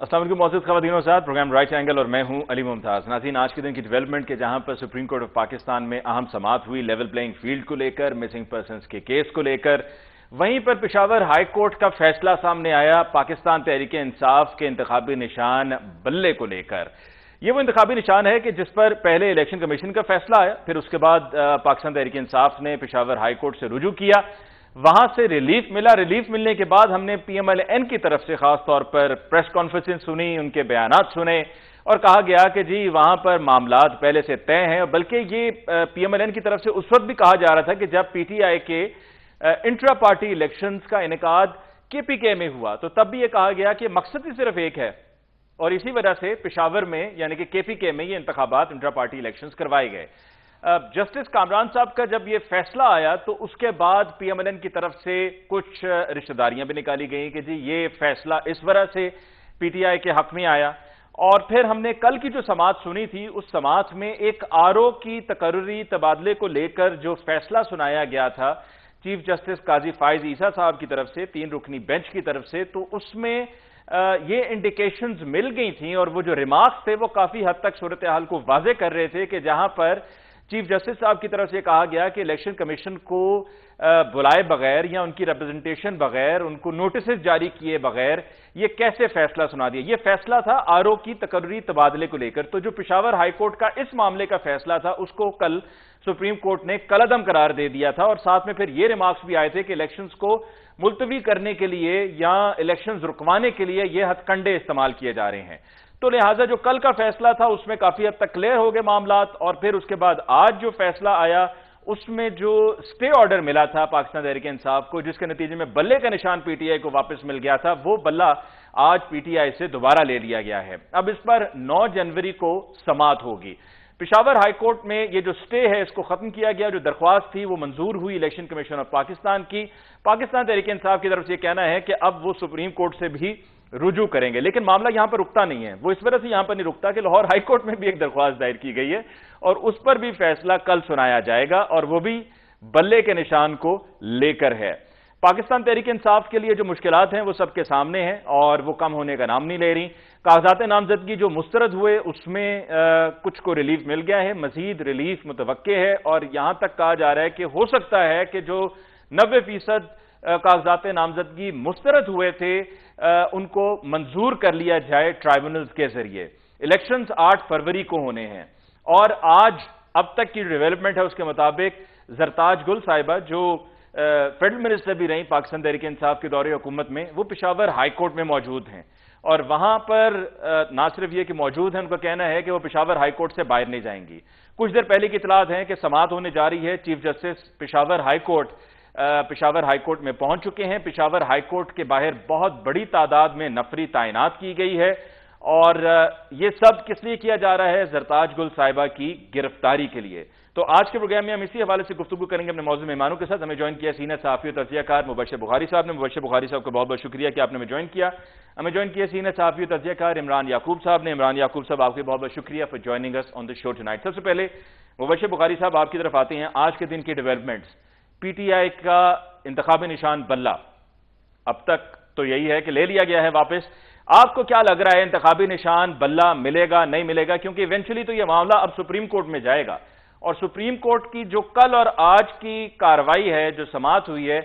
अस्सलाम वालेकुम मौजूद ख़वातीन और साथ प्रोग्राम राइट एंगल और मैं हूं अली मुमताज। नाज़रीन, आज के दिन की डेवलपमेंट के जहां पर सुप्रीम कोर्ट ऑफ पाकिस्तान में अहम समाअत हुई लेवल प्लेइंग फील्ड को लेकर, मिसिंग पर्सनस के केस को लेकर, वहीं पर पेशावर हाई कोर्ट का फैसला सामने आया पाकिस्तान तहरीक इंसाफ के इंतखाबी निशान बल्ले को लेकर। ये वो इंतखाबी निशान है कि जिस पर पहले इलेक्शन कमीशन का फैसला आया, फिर उसके बाद पाकिस्तान तहरीक इंसाफ ने पेशावर हाई कोर्ट से रुजू किया, वहां से रिलीफ मिला। रिलीफ मिलने के बाद हमने PMLN की तरफ से खास तौर पर प्रेस कॉन्फ्रेंस सुनी, उनके बयानात सुने और कहा गया कि जी वहां पर मामलात पहले से तय हैं। बल्कि ये PMLN की तरफ से उस वक्त भी कहा जा रहा था कि जब PTI के इंट्रा पार्टी इलेक्शंस का इनेकाद KPK में हुआ तो तब भी ये कहा गया कि मकसद ही सिर्फ एक है और इसी वजह से पेशावर में यानी कि KPK में ये इंतखाबात इंट्रा पार्टी इलेक्शंस करवाए गए। जस्टिस कामरान साहब का जब ये फैसला आया तो उसके बाद PMLN की तरफ से कुछ रिश्तेदारियां भी निकाली गई कि जी ये फैसला इस वजह से PTI के हक में आया। और फिर हमने कल की जो समाअत सुनी थी, उस समाअत में एक RO की तकर्री तबादले को लेकर जो फैसला सुनाया गया था चीफ जस्टिस काजी फाइज ईसा साहब की तरफ से, 3 रुकनी बेंच की तरफ से, तो उसमें ये इंडिकेशंस मिल गई थी और वो जो रिमार्क्स थे वो काफी हद तक सूरत हाल को वाजे कर रहे थे कि जहां पर चीफ जस्टिस साहब की तरफ से कहा गया कि इलेक्शन कमीशन को बुलाए बगैर या उनकी रिप्रेजेंटेशन बगैर, उनको नोटिस जारी किए बगैर ये कैसे फैसला सुना दिया। ये फैसला था RO की तकर्री तबादले को लेकर। तो जो पेशावर हाई कोर्ट का इस मामले का फैसला था उसको कल सुप्रीम कोर्ट ने कलअदम करार दे दिया था और साथ में फिर ये रिमार्क्स भी आए थे कि इलेक्शंस को मुलतवी करने के लिए या इलेक्शंस रुकवाने के लिए ये हथकंडे इस्तेमाल किए जा रहे हैं। तो लिहाजा जो कल का फैसला था उसमें काफी हद तक क्लियर हो गए मामलात और फिर उसके बाद आज जो फैसला आया उसमें जो स्टे ऑर्डर मिला था पाकिस्तान तहरीक इंसाफ को, जिसके नतीजे में बल्ले का निशान PTI को वापस मिल गया था, वो बल्ला आज PTI से दोबारा ले लिया गया है। अब इस पर 9 जनवरी को समाअत होगी। पेशावर हाई कोर्ट में ये जो स्टे है इसको खत्म किया गया। जो दरख्वास्त थी वो मंजूर हुई इलेक्शन कमीशन ऑफ पाकिस्तान की। पाकिस्तान तहरीक इंसाफ की तरफ से कहना है कि अब वो सुप्रीम कोर्ट से भी रुजू करेंगे, लेकिन मामला यहां पर रुकता नहीं है। वो इस वजह से यहां पर नहीं रुकता कि लाहौर हाई कोर्ट में भी एक दरख्वास्त दायर की गई है और उस पर भी फैसला कल सुनाया जाएगा और वो भी बल्ले के निशान को लेकर है। पाकिस्तान तहरीक इंसाफ के लिए जो मुश्किलात हैं वो सबके सामने हैं और वो कम होने का नाम नहीं ले रही। कागजात नामजदगी जो मुस्तरद हुए उसमें कुछ को रिलीफ मिल गया है, मजीद रिलीफ मुतवक्के है और यहां तक कहा जा रहा है कि हो सकता है कि जो 90% कागजात नामजदगी मुस्तरद हुए थे उनको मंजूर कर लिया जाए ट्राइब्यूनल्स के जरिए। इलेक्शंस 8 फरवरी को होने हैं और आज अब तक की डेवलपमेंट है उसके मुताबिक जरताज गुल साहिबा जो फेडरल मिनिस्टर भी रही पाकिस्तान तहरीक इंसाफ के दौरे हुकूमत में, वो पेशावर हाई कोर्ट में मौजूद हैं और वहां पर ना सिर्फ ये कि मौजूद हैं, उनका कहना है कि वो पेशावर हाई कोर्ट से बाहर नहीं जाएंगी। कुछ देर पहले की इतलात है कि समाअत होने जा रही है। Chief justice Peshawar high court में पहुंच चुके हैं। पेशावर हाई कोर्ट के बाहर बहुत बड़ी तादाद में नफरी तैनात की गई है और यह सब किस लिए किया जा रहा है? जरताज गुल साहिबा की गिरफ्तारी के लिए। तो आज के प्रोग्राम में हम इसी हवाले से गुफ्तगू करेंगे अपने मौजूद मेहमानों के साथ। हमें ज्वाइन किया सीनियर सहाफी और तज्जियाकार मुबशर बुखारी साहब ने। मुबशर बुखारी साहब को बहुत बहुत शुक्रिया कि आपने हमें ज्वाइन किया। हमें ज्वाइन किया सीनियर सहाफी और तज्जियाकार इमरान याकूब साहब ने। इमरान याकूब साहब, आपके बहुत बहुत शुक्रिया for joining us on the show tonight. सबसे पहले मुबशर बुखारी साहब आपकी तरफ आते हैं। आज के दिन की डेवलपमेंट्स, PTI का इंतखाबी निशान बल्ला अब तक तो यही है कि ले लिया गया है वापस। आपको क्या लग रहा है, इंतखाबी निशान बल्ला मिलेगा नहीं मिलेगा? क्योंकि इवेंचुअली तो यह मामला अब सुप्रीम कोर्ट में जाएगा और सुप्रीम कोर्ट की जो कल और आज की कार्रवाई है, जो समाअत हुई है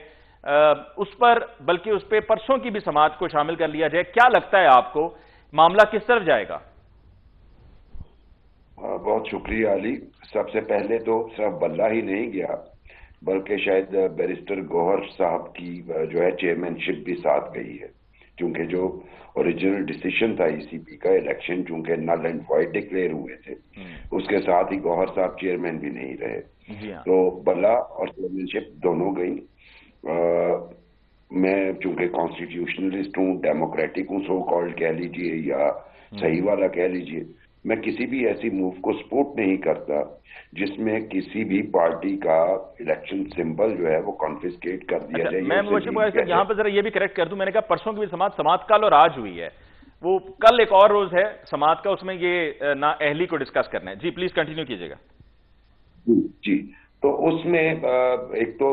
उस पर, बल्कि उस पर परसों की भी समाअत को शामिल कर लिया जाए। क्या लगता है आपको, मामला किस तरफ जाएगा? बहुत शुक्रिया अली। सबसे पहले तो सिर्फ बल्ला ही नहीं गया बल्कि शायद बैरिस्टर गौहर साहब की जो है चेयरमैनशिप भी साथ गई है, क्योंकि जो ओरिजिनल डिसीजन था ECB का, इलेक्शन चूंकि नल एंड वॉइड डिक्लेयर हुए थे, उसके साथ ही गौहर साहब चेयरमैन भी नहीं रहे। तो बल्ला और चेयरमैनशिप दोनों गई। मैं चूंकि कॉन्स्टिट्यूशनलिस्ट हूँ, डेमोक्रेटिक हूँ, सो कॉल्ड कह लीजिए या सही वाला कह लीजिए, मैं किसी भी ऐसी मूव को सपोर्ट नहीं करता जिसमें किसी भी पार्टी का इलेक्शन सिंबल जो है वो कॉन्फिस्केट कर दिया जाए। मैं यहां पर जरा ये भी करेक्ट कर दूं, मैंने कहा परसों की भी समाअत कल और आज हुई है, वो कल एक और रोज है समाअत का, उसमें ये ना अहली को डिस्कस करना है। जी प्लीज कंटिन्यू कीजिएगा। जी, तो उसमें एक तो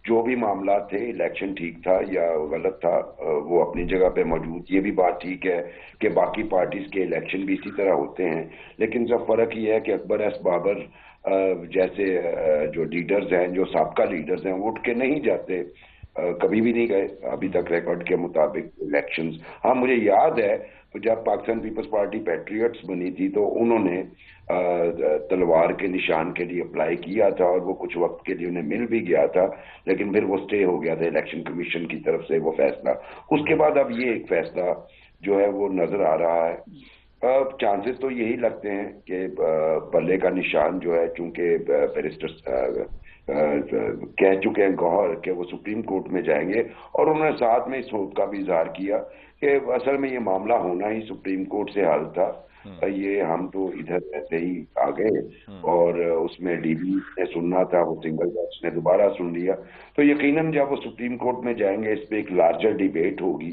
जो भी मामला थे, इलेक्शन ठीक था या गलत था, वो अपनी जगह पे मौजूद। ये भी बात ठीक है कि बाकी पार्टीज के इलेक्शन भी इसी तरह होते हैं, लेकिन सब फर्क ये है कि अकबर एस बाबर जैसे जो लीडर्स हैं, जो साबका लीडर्स हैं, वो उठ के नहीं जाते, कभी भी नहीं गए अभी तक रिकॉर्ड के मुताबिक इलेक्शंस। हाँ, मुझे याद है जब पाकिस्तान पीपल्स पार्टी पैट्रियट्स बनी थी तो उन्होंने तलवार के निशान के लिए अप्लाई किया था और वो कुछ वक्त के लिए उन्हें मिल भी गया था, लेकिन फिर वो स्टे हो गया था इलेक्शन कमीशन की तरफ से वो फैसला। उसके बाद अब ये एक फैसला जो है वो नजर आ रहा है। चांसेस तो यही लगते हैं कि बल्ले का निशान जो है, चूंकि बैरिस्टर कह चुके हैं गौहर कि वो सुप्रीम कोर्ट में जाएंगे, और उन्होंने साथ में इस होप का भी इजहार किया कि असल में ये मामला होना ही सुप्रीम कोर्ट से हल था, ये हम तो इधर ऐसे ही आ गए, और उसमें डीबी ने सुनना था, वो सिंगल जज ने दोबारा सुन लिया। तो यकीनन जब वो सुप्रीम कोर्ट में जाएंगे इस पे एक लार्जर डिबेट होगी,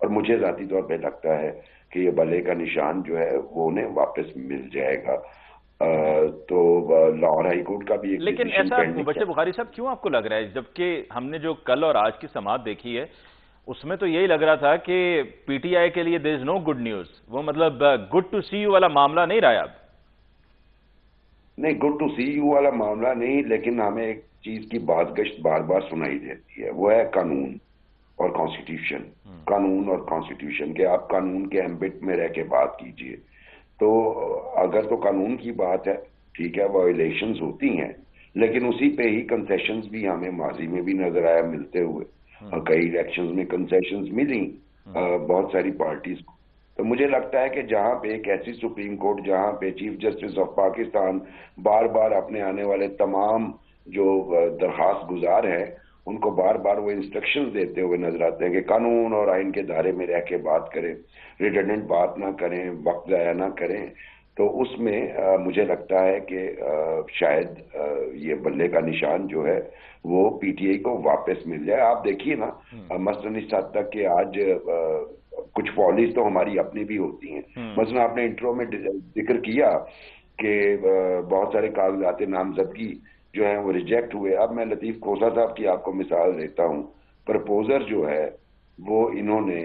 और मुझे जाती तौर पे लगता है कि ये बल्ले का निशान जो है वो उन्हें वापस मिल जाएगा। तो लाहौर हाई कोर्ट का भी एक लेकिन ऐसा मुबश्शिर बुखारी साहब क्यों आपको लग रहा है, जबकि हमने जो कल और आज की समाअत देखी है उसमें तो यही लग रहा था कि पीटीआई के लिए there is no good news, वो मतलब गुड टू सी यू वाला मामला नहीं रहा अब? नहीं, गुड टू सी यू वाला मामला नहीं, लेकिन हमें एक चीज की बातगश्त बार बार सुनाई देती है, वो है कानून और कॉन्स्टिट्यूशन। कानून और कॉन्स्टिट्यूशन के आप कानून के एम्बिट में रह के बात कीजिए। तो अगर तो कानून की बात है, ठीक है, वायोलेशंस होती हैं, लेकिन उसी पे ही कंसेशंस भी हमें माजी में भी नजर आया मिलते हुए, और कई इलेक्शंस में कंसेशंस मिली बहुत सारी पार्टीज को। तो मुझे लगता है कि जहां पे एक ऐसी सुप्रीम कोर्ट जहां पे चीफ जस्टिस ऑफ पाकिस्तान बार बार अपने आने वाले तमाम जो दरखास्त गुजार हैं उनको बार बार वो इंस्ट्रक्शंस देते हुए नजर आते हैं कि कानून और आइन के दायरे में रह के बात करें, रिडंडेंट बात ना करें, वक्त जाया ना करें, तो उसमें मुझे लगता है कि शायद ये बल्ले का निशान जो है वो पीटीआई को वापस मिल जाए। आप देखिए ना, मसलन इस हद तक कि आज कुछ पॉलिसी तो हमारी अपनी भी होती हैं। मसलन आपने इंट्रो में जिक्र किया कि बहुत सारे कागजात नामजदगी जो है वो रिजेक्ट हुए। अब मैं लतीफ खोसा साहब की आपको मिसाल देता हूँ। प्रपोजर जो है वो इन्होंने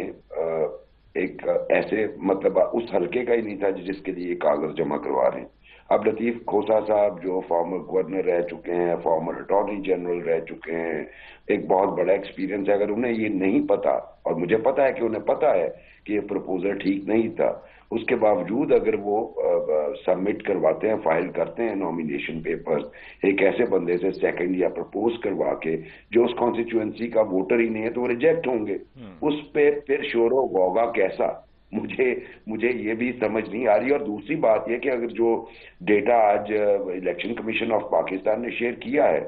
एक ऐसे मतलब उस हल्के का ही नहीं था जिसके लिए कागज जमा करवा रहे हैं। अब लतीफ खोसा साहब जो फॉर्मर गवर्नर रह चुके हैं, फॉर्मर अटॉर्नी जनरल रह चुके हैं, एक बहुत बड़ा एक्सपीरियंस है, अगर उन्हें ये नहीं पता, और मुझे पता है कि उन्हें पता है कि ये प्रपोजल ठीक नहीं था, उसके बावजूद अगर वो सबमिट करवाते हैं, फाइल करते हैं नॉमिनेशन पेपर्स एक ऐसे बंदे से सेकंड या प्रपोज करवा के जो उस कॉन्स्टिट्यूएंसी का वोटर ही नहीं है, तो वो रिजेक्ट होंगे। उस पे फिर शोर होगा कैसा, मुझे ये भी समझ नहीं आ रही। और दूसरी बात ये कि अगर जो डेटा आज इलेक्शन कमीशन ऑफ पाकिस्तान ने शेयर किया है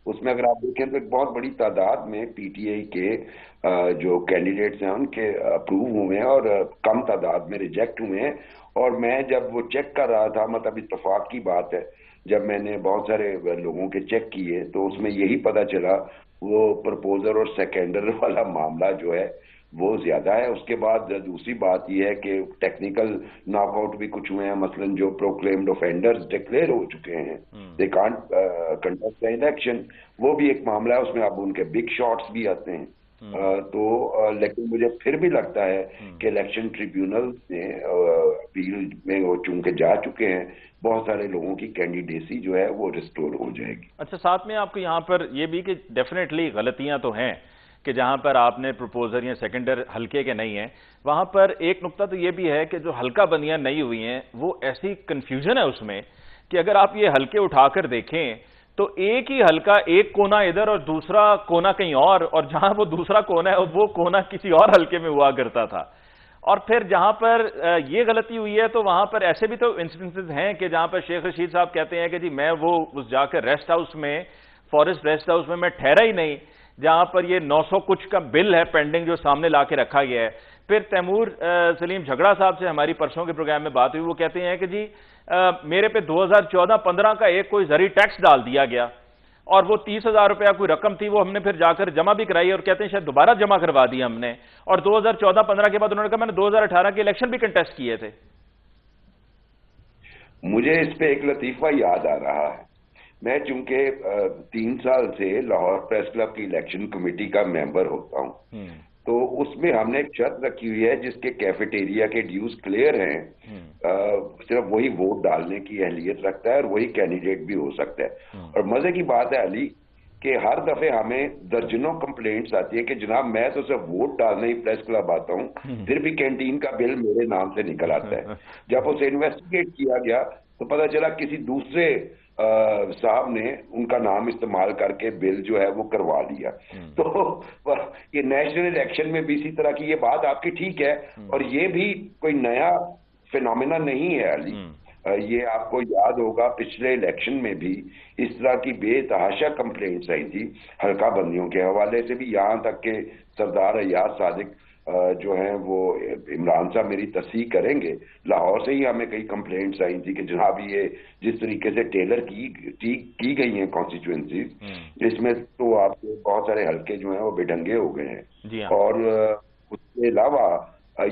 उसमें अगर आप देखें तो एक बहुत बड़ी तादाद में पीटीआई के जो कैंडिडेट्स हैं उनके अप्रूव हुए हैं और कम तादाद में रिजेक्ट हुए हैं। और मैं जब वो चेक कर रहा था, मतलब इत्तेफाक की बात है, जब मैंने बहुत सारे लोगों के चेक किए तो उसमें यही पता चला वो प्रपोजर और सेकेंडर वाला मामला जो है वो ज्यादा है। उसके बाद दूसरी बात यह है कि टेक्निकल नॉकआउट भी कुछ हुए हैं, मसलन जो प्रोक्लेम्ड ऑफेंडर्स डिक्लेयर हो चुके हैं, they can't conduct the election, वो भी एक मामला है, उसमें अब उनके बिग शॉट्स भी आते हैं। लेकिन मुझे फिर भी लगता है कि इलेक्शन ट्रिब्यूनल ने अपील में वो चूंकि जा चुके हैं, बहुत सारे लोगों की कैंडिडेसी जो है वो रिस्टोर हो जाएगी। अच्छा, साथ में आपको यहाँ पर ये भी कि डेफिनेटली गलतियां तो हैं कि जहां पर आपने प्रपोजर या सेकेंडर हल्के के नहीं है, वहां पर एक नुकता तो ये भी है कि जो हल्का बंदियां नहीं हुई हैं वो ऐसी कंफ्यूजन है उसमें कि अगर आप ये हल्के उठाकर देखें तो एक ही हल्का, एक कोना इधर और दूसरा कोना कहीं और जहां वो दूसरा कोना है वो कोना किसी और हल्के में हुआ करता था। और फिर जहां पर ये गलती हुई है तो वहां पर ऐसे भी तो इंस्टेंसेस हैं कि जहां पर शेख रशीद साहब कहते हैं कि जी मैं वो उस जाकर रेस्ट हाउस में, फॉरेस्ट रेस्ट हाउस में मैं ठहरा ही नहीं जहां पर ये 900 कुछ का बिल है पेंडिंग जो सामने लाके रखा गया है। फिर तैमूर सलीम झगड़ा साहब से हमारी परसों के प्रोग्राम में बात हुई, वो कहते हैं कि जी मेरे पे 2014-15 का एक कोई जरी टैक्स डाल दिया गया और वो 30,000 रुपया कोई रकम थी, वो हमने फिर जाकर जमा भी कराई और कहते हैं शायद दोबारा जमा करवा दी हमने। और 2014-15 के बाद उन्होंने कहा मैंने 2018 के इलेक्शन भी कंटेस्ट किए थे। मुझे इस पे एक लतीफा याद आ रहा है। میں چونکہ 3 سال سے لاہور پریس کلب کی الیکشن کمیٹی کا ممبر ہوتا ہوں، تو اس میں ہم نے ایک شرط رکھی ہوئی ہے جس کے کیفیٹیریا کے ڈیوز کلیئر ہیں، صرف وہی ووٹ ڈالنے کی اہلیت رکھتا ہے اور وہی کینڈیڈیٹ بھی ہو سکتا ہے۔ اور مزے کی بات ہے علی کہ ہر دفعے ہمیں درجنوں کمپلینٹس آتی ہے کہ جناب میں تو صرف ووٹ ڈالنے ہی پریس کلب آتا ہوں، پھر بھی کینٹین کا بل میرے نام سے نکل آتا ہے۔ جب اسے انویسٹیگیٹ کیا گیا تو پتہ چلا کسی دوسرے صاحب نے ان کا نام استعمال کر کے بل جو ہے وہ کروا لیا۔ تو یہ نیشنل الیکشن میں بھی اسی طرح کی یہ بات آپ کی ٹھیک ہے، اور یہ بھی کوئی نیا فینومینا نہیں ہے علی۔ یہ آپ کو یاد ہوگا پچھلے الیکشن میں بھی اس طرح کی بے تحاشا کمپلینٹس آئی تھی حلقہ بندیوں کے حوالے سے بھی، یہاں تک کہ سردار ایاز صادق جو ہیں وہ عمران صاحب میری تصحیح کریں گے، لاہور سے ہی ہمیں کئی کمپلینٹس آئی تھی کہ جناب یہ جس طریقے سے ٹیلر کی گئی ہیں کانسٹیچوئنسیز، اس میں تو آپ کے بہت سارے حلقے جو ہیں وہ بے ڈھنگے ہو گئے ہیں۔ اور اس کے علاوہ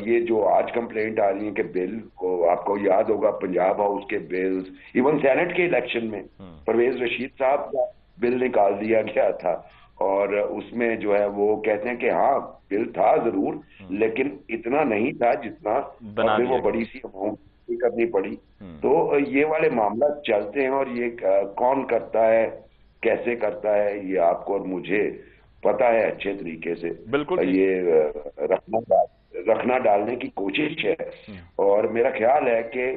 یہ جو آج کمپلینٹ آ رہی ہیں کہ بل کو آپ کو یاد ہوگا پنجاب ہاؤس کے بلز، ایون سینٹ کے الیکشن میں پرویز رشید صاحب کا بل نکال دیا گیا تھا، اور اس میں جو ہے وہ کہتے ہیں کہ ہاں بل تھا ضرور لیکن اتنا نہیں تھا جتنا، اور پھر وہ بڑی سی اماؤنٹ کرنی پڑی۔ تو یہ والے معاملات چلتے ہیں، اور یہ کون کرتا ہے کیسے کرتا ہے یہ آپ کو اور مجھے پتا ہے اچھے طریقے سے۔ یہ رکھنا ڈالنے کی کوشش ہے، اور میرا خیال ہے کہ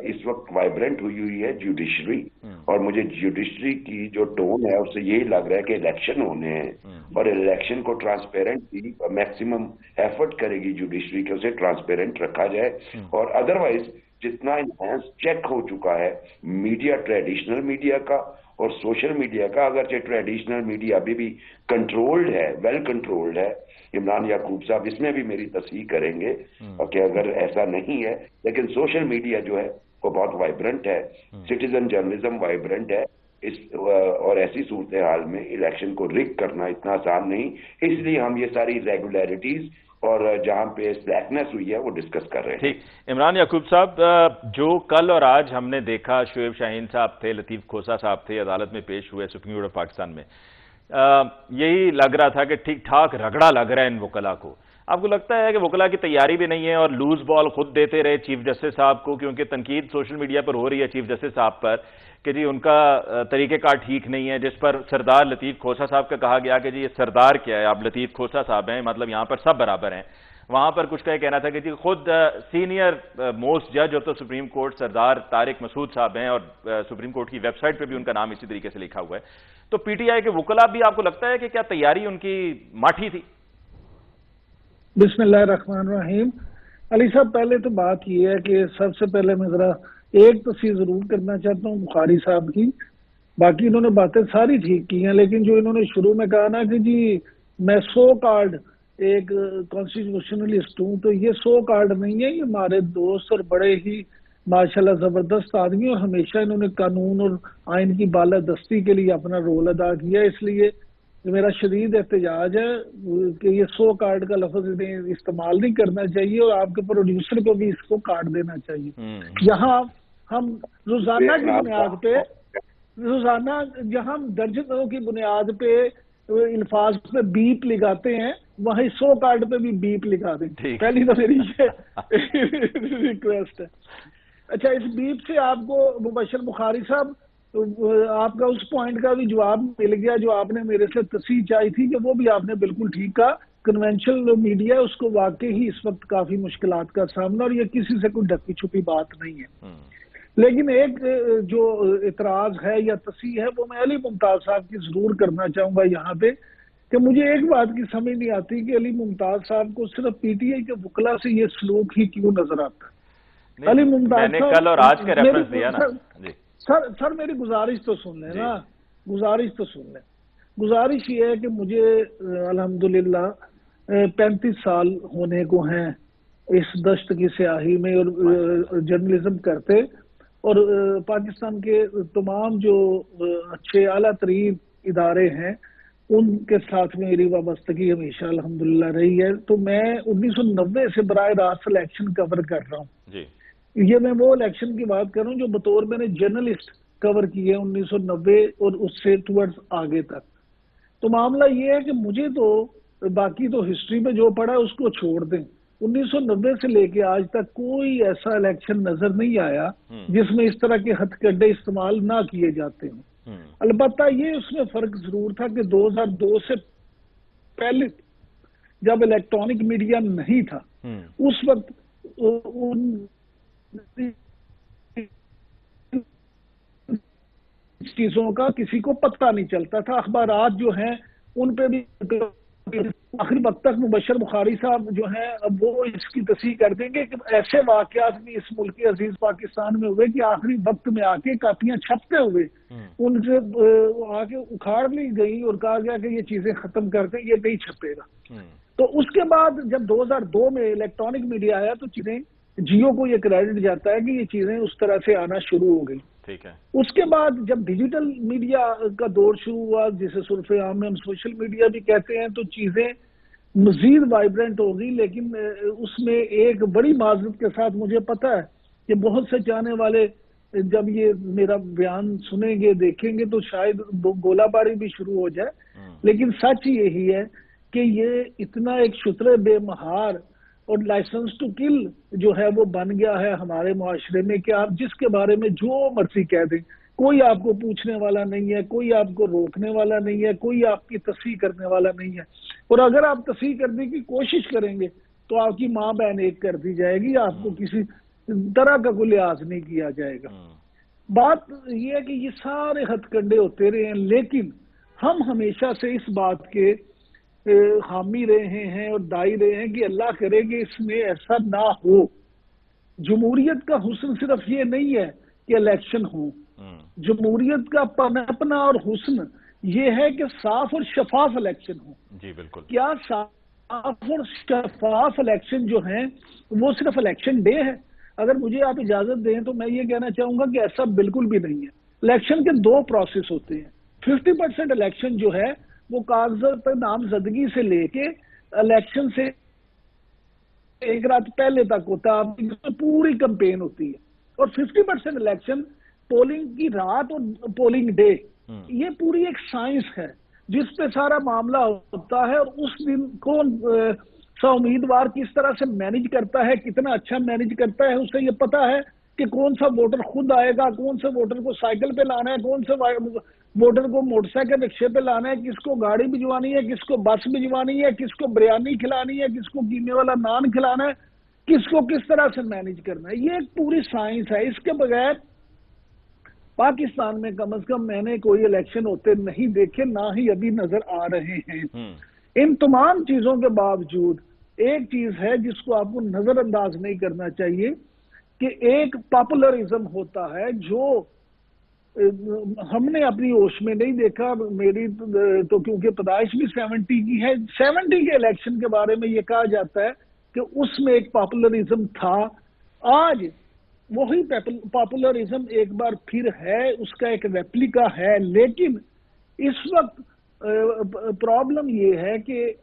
اس وقت وائبرنٹ ہوئی ہے جوڈیشری، اور مجھے جوڈیشری کی جو ٹون ہے اس سے یہی لگ رہا ہے کہ الیکشن ہونے ہیں، اور الیکشن کو ٹرانسپیرنٹلی میکسیمم ایفرٹ کرے گی جوڈیشری کہ اسے ٹرانسپیرنٹ رکھا جائے۔ اور ادروائز جتنا انہینس چیک ہو چکا ہے میڈیا، ٹریڈیشنل میڈیا کا اور سوشل میڈیا کا، اگرچہ ٹریڈیشنل میڈیا ابھی بھی کنٹرولڈ ہے، ویل کنٹرولڈ ہے، عمران یعقوب صاحب اس میں بھی میری تصحیح کریں گے کہ اگر ایسا نہیں ہے، لیکن سوشل میڈیا جو ہے وہ بہت وائبرنٹ ہے، سٹیزن جرنلزم وائبرنٹ ہے، اور ایسی صورتحال میں الیکشن کو رگ کرنا اتنا آسان نہیں، اس لیے ہم یہ ساری ریگولیرٹیز اور جہاں پہ سلیکنس ہوئی ہے وہ ڈسکس کر رہے ہیں۔ ٹھیک، عمران یعقوب صاحب، جو کل اور آج ہم نے دیکھا، شعیب شاہین صاحب تھے، لطیف کھوسہ صاحب تھے، عدالت میں پیش ہوئے سپریم کورٹ آف پاکستان میں، یہی لگ رہا تھا کہ ٹھیک ٹھاک رگڑا لگ رہا ہے ان وکلاء کو۔ آپ کو لگتا ہے کہ وکلاء کی تیاری بھی نہیں ہے اور لوز بال خود دیتے رہے چیف جسٹس صاحب کو، کیونکہ تنقید سوشل میڈیا پر ہو رہی ہے چیف جسٹس صاحب پر کہ جی ان کا طریقہ کار ٹھیک نہیں ہے، جس پر سردار لطیف کھوسہ صاحب کا کہا گیا کہ جی یہ سردار کیا ہے، آپ لطیف کھوسہ صاحب ہیں، مطلب یہاں پر سب برابر ہیں۔ وہاں پر کچھ کا یہ کہنا تھا کہ جی خود سینئر موسٹ جج آف دا سپریم کورٹ سردار طارق مسعود صاحب ہیں، اور سپریم کورٹ کی ویب سائٹ پہ بھی ان کا نام اسی طریقے سے لکھا ہوا ہے۔ تو پی ٹی آئی کے وکلاء بھی آپ کو لگتا ہے کہ کیا تیاری ان کی ماٹھی تھی؟ بسم اللہ الرحمن الرحیم۔ علی صاحب، پہلے تو بات یہ ہے کہ سب سے پہلے میں ذرا ایک تصحیح ضرور کرنا چاہتا ہوں بخاری صاحب کی، باقی انہوں نے باتیں ساری ٹھیک کی ہیں، لیکن جو انہوں نے شروع میں کہا نا کہ جی میں سو کارڈ ایک کانسٹیٹیوشنلسٹ ہوں، تو یہ سو کارڈ نہیں ہے، یہ ہمارے دوست اور بڑے ہی ماشاءاللہ زبردست آدمی، اور ہمیشہ انہوں نے قانون اور آئین کی بالادستی کے لیے اپنا رول ادا کیا۔ اس لیے میرا شدید احتجاج ہے کہ یہ سو کارڈ کا لفظ انہیں استعمال نہیں کرنا چاہیے، اور آپ کے پروڈیوسر کو بھی اس کو کارڈ دینا چاہیے۔ یہاں ہم روزانہ کی بنیاد پہ جہاں ہم درجنوں کی بنیاد پہ الفاظ پہ بیپ لگاتے ہیں، وہیں 100 کارڈ پہ بھی بیپ لگا دیں۔ پہلی تو میری یہ ریکویسٹ ہے۔ اچھا، اس بیپ سے آپ کو مبشر بخاری صاحب آپ کا اس پوائنٹ کا بھی جواب مل گیا جو آپ نے میرے سے تصحیح چاہی تھی، کہ وہ بھی آپ نے بالکل ٹھیک کہا۔ کنونشنل میڈیا اس کو واقعی ہی اس وقت کافی مشکلات کا سامنا، اور یہ کسی سے کوئی ڈھکی چھپی بات نہیں ہے۔ لیکن ایک جو اعتراض ہے یا تصحیح ہے وہ میں علی ممتاز صاحب کی ضرور کرنا چاہوں گا یہاں پہ، کہ مجھے ایک بات کی سمجھ نہیں آتی کہ علی ممتاز صاحب کو صرف پی ٹی آئی کے وکلاء سے یہ سلوک ہی کیوں نظر آتا ہے۔ علی ممتاز میں نے کل اور آج کا ریفرنس دیا نا۔ سر میری گزارش تو سن لیں نا، گزارش تو سن لیں۔ گزارش یہ ہے کہ مجھے الحمدللہ 35 سال ہونے کو ہیں اس دشت کی سیاہی میں اور جرنلزم کرتے، اور پاکستان کے تمام جو اچھے اعلیٰ ترین ادارے ہیں ان کے ساتھ میری وابستگی ہمیشہ الحمدللہ رہی ہے۔ تو میں 1990 سے براہ راست الیکشن کور کر رہا ہوں۔ یہ میں وہ الیکشن کی بات کر رہا ہوں جو بطور میں نے جرنلسٹ कवर किए 1990 और उससे टुवर्ड्स आगे तक। तो मामला ये है कि मुझे तो बाकी तो हिस्ट्री में जो पड़ा है उसको छोड़ दें, 1990 से लेके आज तक कोई ऐसा इलेक्शन नजर नहीं आया जिसमें इस तरह के हथकंडे इस्तेमाल ना किए जाते हों। अलबत्ता ये उसमें फर्क जरूर था कि 2002 से पहले जब इलेक्ट्रॉनिक मीडिया नहीं था उस वक्त उन चीजों का किसी को पता नहीं चलता था। अखबारात जो हैं उन पे भी आखिरी वक्त तक मुबशर बुखारी साहब जो हैं अब वो इसकी तस्दीक कर देंगे कि ऐसे वाकयात भी इस मुल्क के अजीज पाकिस्तान में हुए कि आखिरी वक्त में आके कापियां छपते हुए उनसे आके उखाड़ ली गई और कहा गया कि ये चीजें खत्म कर दें, ये नहीं छपेगा। तो उसके बाद जब 2002 में इलेक्ट्रॉनिक मीडिया आया तो चीजें जियो को ये क्रेडिट जाता है कि ये चीजें उस तरह से आना शुरू हो गई। ठीक है। उसके बाद जब डिजिटल मीडिया का दौर शुरू हुआ, जिसे सुल्फ़े आम में हम सोशल मीडिया भी कहते हैं, तो चीजें मजीद वाइब्रेंट हो गई। लेकिन उसमें एक बड़ी माजरत के साथ मुझे पता है कि बहुत से चाहने वाले जब ये मेरा बयान सुनेंगे देखेंगे तो शायद गोलाबारी भी शुरू हो जाए, लेकिन सच यही है कि ये इतना एक शुतरे बेमहार और लाइसेंस टू किल जो है वो बन गया है हमारे मुआशरे में कि आप जिसके बारे में जो मर्जी कह दें, कोई आपको पूछने वाला नहीं है, कोई आपको रोकने वाला नहीं है, कोई आपकी तस्वीर करने वाला नहीं है। और अगर आप तस्वीर करने की कोशिश करेंगे तो आपकी माँ बहन एक कर दी जाएगी, आपको किसी तरह का कोई लिहाज नहीं किया जाएगा। बात यह है कि ये सारे हथकंडे होते रहे हैं, लेकिन हम हमेशा से इस बात के हामी रहे हैं और दाई रहे हैं कि अल्लाह करे कि इसमें ऐसा ना हो। जमहूरियत का हुस्न सिर्फ ये नहीं है कि इलेक्शन हो, जमहूरियत का पनपना और हुस्न ये है कि साफ और शफाफ इलेक्शन हो। जी बिल्कुल। क्या साफ और शफाफ इलेक्शन जो है वो सिर्फ इलेक्शन डे है? अगर मुझे आप इजाजत दें तो मैं ये कहना चाहूंगा कि ऐसा बिल्कुल भी नहीं है। इलेक्शन के दो प्रोसेस होते हैं। 50% इलेक्शन जो है वो कागजात पर नामजदगी से लेके इलेक्शन से एक रात पहले तक होता है, पूरी कैंपेन होती है। और 50% इलेक्शन पोलिंग की रात और पोलिंग डे, ये पूरी एक साइंस है जिस पे सारा मामला होता है। और उस दिन कौन सा उम्मीदवार किस तरह से मैनेज करता है, कितना अच्छा मैनेज करता है, उसे ये पता है कि कौन सा वोटर खुद आएगा, कौन से वोटर को साइकिल पे लाना है, कौन से वोटर को मोटरसाइकिल रिक्शे पे लाना है, किसको गाड़ी भिजवानी है, किसको बस भिजवानी है, किसको बिरयानी खिलानी है, किसको कीमे वाला नान खिलाना है, किसको किस तरह से मैनेज करना है। ये एक पूरी साइंस है। इसके बगैर पाकिस्तान में कम से कम मैंने कोई इलेक्शन होते नहीं देखे, ना ही अभी नजर आ रहे हैं। इन तमाम चीजों के बावजूद एक चीज है जिसको आपको नजरअंदाज नहीं करना चाहिए कि एक पॉपुलरिज्म होता है जो हमने अपनी होश में नहीं देखा। मेरी तो क्योंकि पैदाइश भी 70 की है, 70 के इलेक्शन के बारे में ये कहा जाता है कि उसमें एक पॉपुलरिज्म था। आज वही पॉपुलरिज्म एक बार फिर है, उसका एक रेप्लिका है। लेकिन इस वक्त प्रॉब्लम ये है कि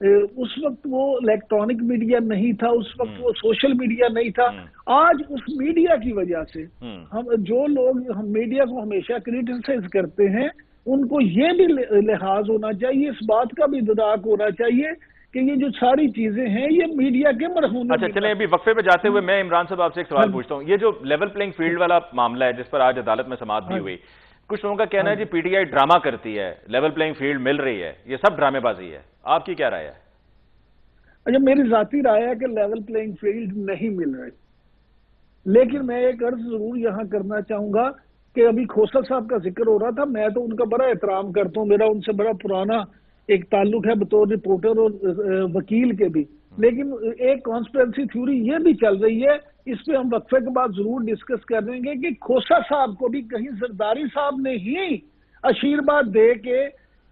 उस वक्त वो इलेक्ट्रॉनिक मीडिया नहीं था, उस वक्त वो सोशल मीडिया नहीं था। आज उस मीडिया की वजह से हम जो लोग हम मीडिया को हमेशा क्रिटिसाइज करते हैं, उनको ये भी लिहाज होना चाहिए, इस बात का भी इदराक होना चाहिए कि ये जो सारी चीजें हैं ये मीडिया के मरहूम। अच्छा चलें, अभी वक्फे पे जाते हुए मैं इमरान साहब आपसे एक सवाल पूछता हूँ। ये जो लेवल प्लेइंग फील्ड वाला मामला है जिस पर आज अदालत में समाअत भी हुई, कुछ लोगों का कहना है जी पीटीआई ड्रामा करती है, लेवल प्लेइंग फील्ड मिल रही है, ये सब ड्रामेबाजी है। आपकी क्या राय है? अच्छा, मेरी जाती राय है कि लेवल प्लेइंग फील्ड नहीं मिल रही, लेकिन मैं एक अर्ज जरूर यहां करना चाहूंगा कि अभी खोसा साहब का जिक्र हो रहा था, मैं तो उनका बड़ा एहतराम करता हूं, मेरा उनसे बड़ा पुराना एक ताल्लुक है बतौर रिपोर्टर और वकील के भी। लेकिन एक कॉन्स्पिरेसी थ्योरी ये भी चल रही है, इस पे हम वक्फे के बाद जरूर डिस्कस कर लेंगे कि खोसा साहब को भी कहीं जरदारी साहब ने ही आशीर्वाद दे के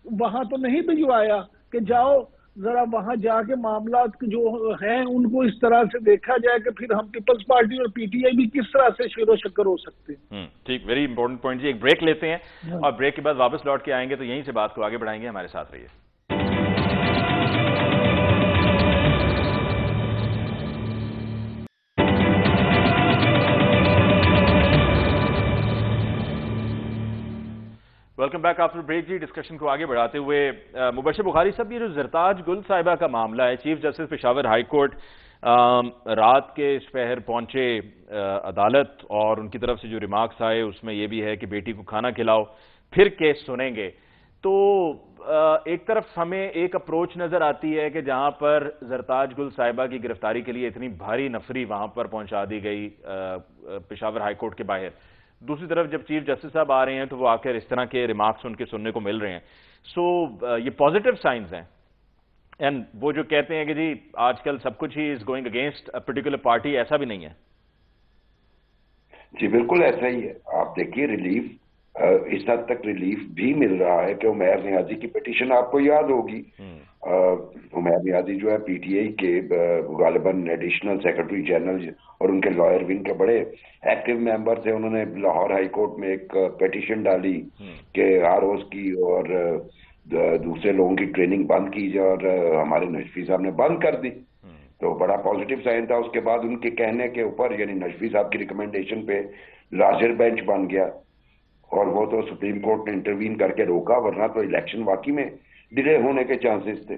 वहां तो नहीं भिजवाया कि जाओ जरा वहां जाके मामला जो हैं उनको इस तरह से देखा जाए कि फिर हम पीपल्स पार्टी और पीटीआई भी किस तरह से शेरो शक्कर हो सकते हैं। ठीक, वेरी इंपॉर्टेंट पॉइंट जी। एक ब्रेक लेते हैं और ब्रेक के बाद वापस लौट के आएंगे तो यहीं से बात को आगे बढ़ाएंगे। हमारे साथ रहिए। ویلکم بیک آفٹر بریک جی. ڈسکشن کو آگے بڑھاتے ہوئے مبشر بخاری صاحب، یہ جو زرتاج گل صاحبہ کا معاملہ ہے، chief justice Peshawar high court رات کے اس پہر پہنچے عدالت، اور ان کی طرف سے جو ریمارکس آئے اس میں یہ بھی ہے کہ بیٹی کو کھانا کھلاؤ پھر کیس سنیں گے. تو ایک طرف ہمیں ایک اپروچ نظر آتی ہے کہ جہاں پر زرتاج گل صاحبہ کی گرفتاری کے لیے اتنی بھاری نفری وہاں پر پہنچا دی گئی پشاور ہائی کورٹ کے باہر، دوسری طرف جب چیف جسٹس صاحب آ رہے ہیں تو وہ آ کر اس طرح کے ریمارکس ان کے سننے کو مل رہے ہیں. سو یہ پازیٹیو سائنز ہیں. اینڈ وہ جو کہتے ہیں کہ جی آج کل سب کچھ ہی is going against a particular party, ایسا بھی نہیں ہے. جی بالکل ایسا ہی ہے. آپ دیکھیے ریلیف، اس حد تک ریلیف بھی مل رہا ہے کہ عمیر نیازی کی پٹیشن آپ کو یاد ہوگی. عمیر نیازی جو ہے پی ٹی آئی کے غالباً ایڈیشنل سیکرٹری جنرل اور ان کے لائر ونگ کے بڑے ایکٹیو ممبر تھے. انہوں نے لاہور ہائی کورٹ میں ایک پٹیشن ڈالی کہ آر اوز کی اور دوسرے لوگوں کی ٹریننگ بند کی جائے، اور ہمارے نجفی صاحب نے بند کر دی. تو بڑا پازیٹیو سائن تھا. اس کے بعد ان کے کہنے کے اوپر یعنی نجفی صاحب کی ریکمنڈیشن پہ لارجر بینچ بن گیا، اور وہ تو سپریم کورٹ نے انٹروین کر کے روکا، ورنہ تو الیکشن واقعی میں ڈیلے ہونے کے چانسز تھے.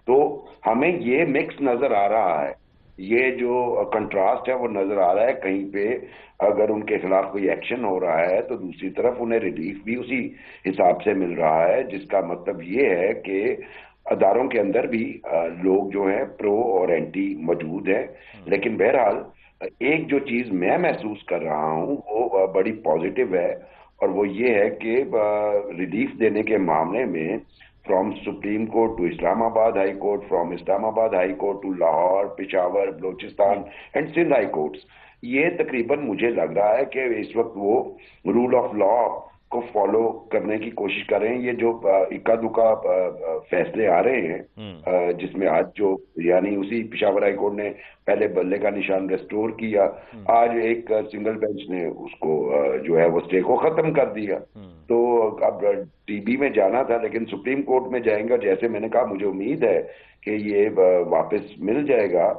تو ہمیں یہ مکس نظر آ رہا ہے، یہ جو کنٹراسٹ ہے وہ نظر آ رہا ہے. کہیں پہ اگر ان کے خلاف کوئی ایکشن ہو رہا ہے تو دوسری طرف انہیں ریلیف بھی اسی حساب سے مل رہا ہے، جس کا مطلب یہ ہے کہ اداروں کے اندر بھی لوگ جو ہیں پرو اور اینٹی موجود ہیں. لیکن بہرحال ایک جو چیز میں محسوس کر رہا ہوں وہ بڑی پازیٹیو ہے، اور وہ یہ ہے کہ ریلیف دینے کے معاملے میں from Supreme Court to Islamabad High Court, from Islamabad High Court to Lahore, Peshawar, Balochistan and Sindh High Courts, یہ تقریباً مجھے لگ رہا ہے کہ اس وقت وہ رول آف لا کو فالو کرنے کی کوشش کر رہے ہیں. یہ جو اکا دکا فیصلے آ رہے ہیں، جس میں آج جو یعنی اسی پشاور ہائی کورٹ نے پہلے بلے کا نشان ریسٹور کیا، آج ایک سنگل بینچ نے اس کو جو ہے وہ اسٹے کو ختم کر دیا. تو اب ٹی بی میں جانا تھا لیکن سپریم کورٹ میں جائیں گا. جیسے میں نے کہا مجھے امید ہے کہ یہ واپس مل جائے گا.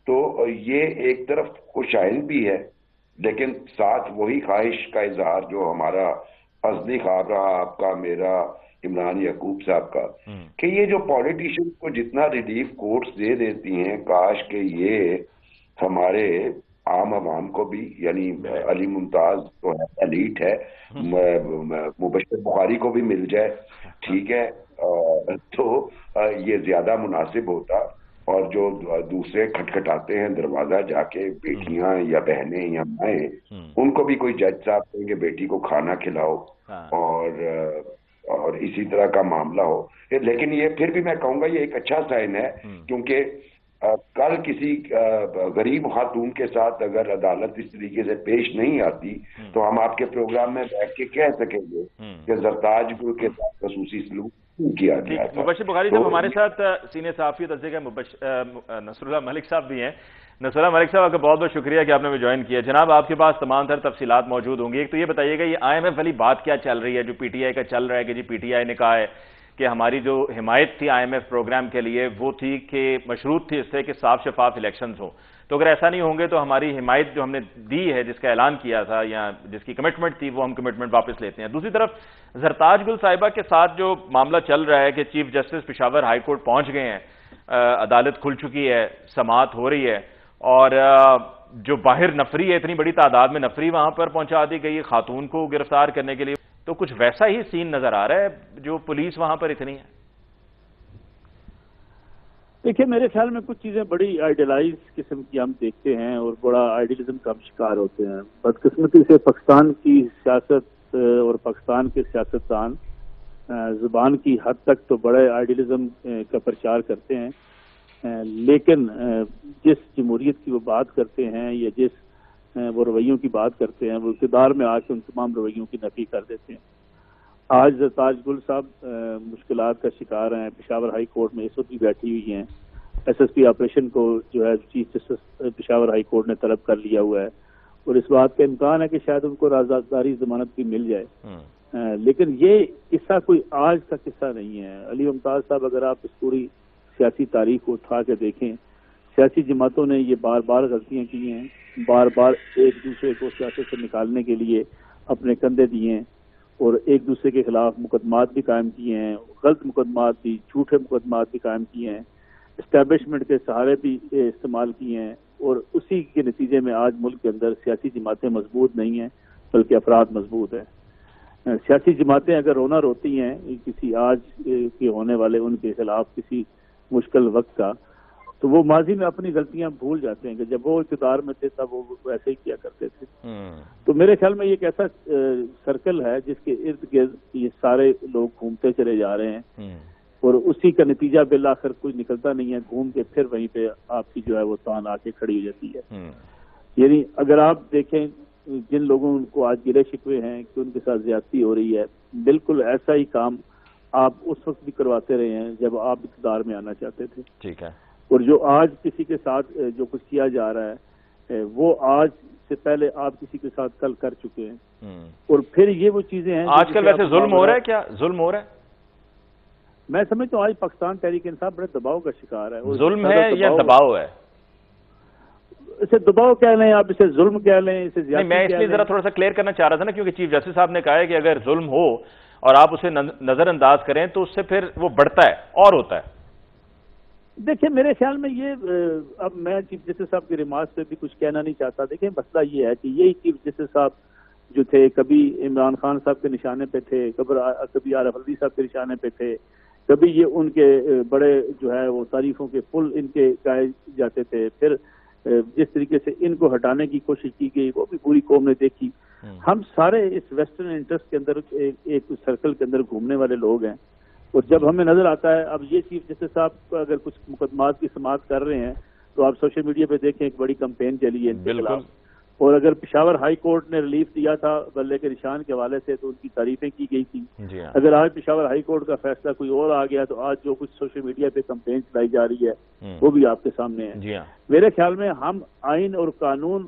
تو یہ ایک طرف خوشائن بھی ہے، لیکن ساتھ وہی خواہش کا اظہار جو ہمارا ازلی خواب رہا آپ کا، میرا، عمران یعقوب صاحب کا، کہ یہ جو پولیٹیشین کو جتنا ریلیف کورٹس دے دیتی ہیں، کاش کہ یہ ہمارے عام عوام کو بھی، یعنی علی ممتاز جو ہے ایلیٹ ہے، مبشر بخاری کو بھی مل جائے. ٹھیک ہے، تو یہ زیادہ مناسب ہوتا. اور جو دوسرے کھٹکھٹاتے ہیں دروازہ جا کے، بیٹیاں یا بہنیں یا مائیں، ان کو بھی کوئی جج صاحب کہیں گے بیٹی کو کھانا کھلاؤ اور اسی طرح کا معاملہ ہو. لیکن یہ پھر بھی میں کہوں گا یہ ایک اچھا سائن ہے، کیونکہ کل کسی غریب خاتون کے ساتھ اگر عدالت اس طریقے سے پیش نہیں آتی تو ہم آپ کے پروگرام میں بیٹھ کے کہہ سکیں گے کہ زرتاج گل کے ساتھ خصوصی سلوک کیا گیا تھا. مبشر بخاری صاحب ہمارے ساتھ سینئر صحافی درجے کے نصر اللہ ملک صاحب بھی ہیں. نصر اللہ ملک صاحب آپ کا بہت بہت شکریہ کہ آپ نے ہمیں جوائن کیا. جناب آپ کے پاس تمام تر تفصیلات موجود ہوں گی. ایک تو یہ بتائیے گا یہ آئی ایم ایف والی بات کیا چل رہی ہے جو پی ٹی آئی کا چل رہا ہے کہ جی پی ٹی آئی نے کہا ہے کہ ہماری جو حمایت تھی آئی ایم ایف پروگرام کے لیے وہ تھی کہ مشروط تھی اس سے کہ صاف شفاف الیکشنز ہوں، تو اگر ایسا نہیں ہوں گے تو ہماری حمایت جو ہم نے دی ہے، جس کا اعلان کیا تھا یا جس کی کمٹمنٹ تھی، وہ ہم کمٹمنٹ واپس لیتے ہیں. دوسری طرف زرتاج گل صاحبہ کے ساتھ جو معاملہ چل رہا ہے کہ chief justice Peshawar high court پہنچ گئے ہیں، عدالت کھل چکی ہے، سماعت ہو رہی ہے، اور جو باہر نفری ہے، اتنی بڑی تعداد میں نفری وہاں پر پہنچا دی گئی ہے خاتون کو گرفتار کرنے کے لیے، تو کچھ ویسا ہی سین نظر آ رہا ہے جو پولیس وہاں پر اتنی ہے. دیکھیے میرے خیال میں کچھ چیزیں بڑی آئیڈیلائز قسم کی ہم دیکھتے ہیں اور بڑا آئیڈیلزم کا ہم شکار ہوتے ہیں. بدقسمتی سے پاکستان کی سیاست اور پاکستان کے سیاستدان زبان کی حد تک تو بڑے آئیڈیلزم کا پرچار کرتے ہیں، لیکن جس جمہوریت کی وہ بات کرتے ہیں یا جس وہ رویوں کی بات کرتے ہیں وہ اقتدار میں آ کے ان تمام رویوں کی نفی کر دیتے ہیں. آج زرتاج گل صاحب مشکلات کا شکار ہیں، پشاور ہائی کورٹ میں اس وقت بھی بیٹھی ہوئی ہیں. ایس ایس پی آپریشن کو جو ہے chief justice Peshawar high court نے طلب کر لیا ہوا ہے، اور اس بات کا امکان ہے کہ شاید ان کو رازداری ضمانت بھی مل جائے. لیکن یہ قصہ کوئی آج کا قصہ نہیں ہے. علی ممتاز صاحب اگر آپ اس پوری سیاسی تاریخ کو اٹھا کے دیکھیں، سیاسی جماعتوں نے یہ بار بار غلطیاں کی ہیں، بار بار ایک دوسرے کو سیاست سے نکالنے کے لیے اپنے کندھے دیے ہیں، اور ایک دوسرے کے خلاف مقدمات بھی قائم کیے ہیں، غلط مقدمات بھی، جھوٹے مقدمات بھی قائم کیے ہیں، اسٹیبلشمنٹ کے سہارے بھی استعمال کیے ہیں، اور اسی کے نتیجے میں آج ملک کے اندر سیاسی جماعتیں مضبوط نہیں ہیں بلکہ افراد مضبوط ہیں۔ سیاسی جماعتیں اگر رونا روتی ہیں کسی آج کے ہونے والے ان کے خلاف کسی مشکل وقت کا، تو وہ ماضی میں اپنی غلطیاں بھول جاتے ہیں کہ جب وہ اقتدار میں تھے تب وہ ایسے ہی کیا کرتے تھے۔ تو میرے خیال میں یہ ایک ایسا سرکل ہے جس کے ارد گرد یہ سارے لوگ گھومتے چلے جا رہے ہیں، اور اسی کا نتیجہ بالآخر کوئی نکلتا نہیں ہے، گھوم کے پھر وہیں پہ آپ کی جو ہے وہ تان آ کے کھڑی ہو جاتی ہے۔ یعنی اگر آپ دیکھیں جن لوگوں کو آج گلے شکوے ہیں کہ ان کے ساتھ زیادتی ہو رہی ہے، بالکل ایسا ہی کام آپ اس وقت بھی کرواتے رہے ہیں جب آپ اقتدار میں آنا چاہتے تھے۔ ٹھیک ہے۔ اور جو آج کسی کے ساتھ جو کچھ کیا جا رہا ہے وہ آج سے پہلے آپ کسی کے ساتھ کل کر چکے ہیں، اور پھر یہ وہ چیزیں ہیں آج کل ویسے ظلم ہو رہا ہے، کیا ظلم ہو رہا ہے؟ میں سمجھتا ہوں آج پاکستان تحریک انصاف بڑے دباؤ کا شکار ہے۔ ظلم ہے یا دباؤ ہے؟ اسے دباؤ کہہ لیں، آپ اسے ظلم کہہ لیں، اسے زیادتی میں اس لیے ذرا تھوڑا سا کلیئر کرنا چاہ رہا تھا نا، کیونکہ چیف جسٹس صاحب نے کہا ہے کہ اگر ظلم ہو اور آپ اسے نظر انداز کریں تو اس سے پھر وہ بڑھتا ہے اور ہوتا ہے۔ دیکھیں میرے خیال میں یہ اب میں چیف جسٹس صاحب کی ریمارکس پہ بھی کچھ کہنا نہیں چاہتا۔ دیکھیں مسئلہ یہ ہے کہ یہی چیف جسٹس صاحب جو تھے کبھی عمران خان صاحب کے نشانے پہ تھے، کبھی عارف الوی صاحب کے نشانے پہ تھے، کبھی یہ ان کے بڑے جو ہے وہ تعریفوں کے پل ان کے گائے جاتے تھے، پھر جس طریقے سے ان کو ہٹانے کی کوشش کی گئی وہ بھی پوری قوم نے دیکھی۔ ہم سارے اس ویسٹرن انٹرسٹ کے اندر ایک سرکل کے اندر گھومنے والے لوگ ہیں، اور جب ہمیں نظر آتا ہے اب یہ چیف جسٹس صاحب اگر کچھ مقدمات کی سماعت کر رہے ہیں تو آپ سوشل میڈیا پہ دیکھیں ایک بڑی کمپین چلی ہے ان کے خلاف، اور اگر پشاور ہائی کورٹ نے ریلیف دیا تھا بلے کے نشان کے حوالے سے تو ان کی تعریفیں کی گئی تھی۔ اگر آج پشاور ہائی کورٹ کا فیصلہ کوئی اور آ گیا تو آج جو کچھ سوشل میڈیا پہ کمپین چلائی جا رہی ہے وہ بھی آپ کے سامنے ہے۔ میرے خیال میں ہم آئین اور قانون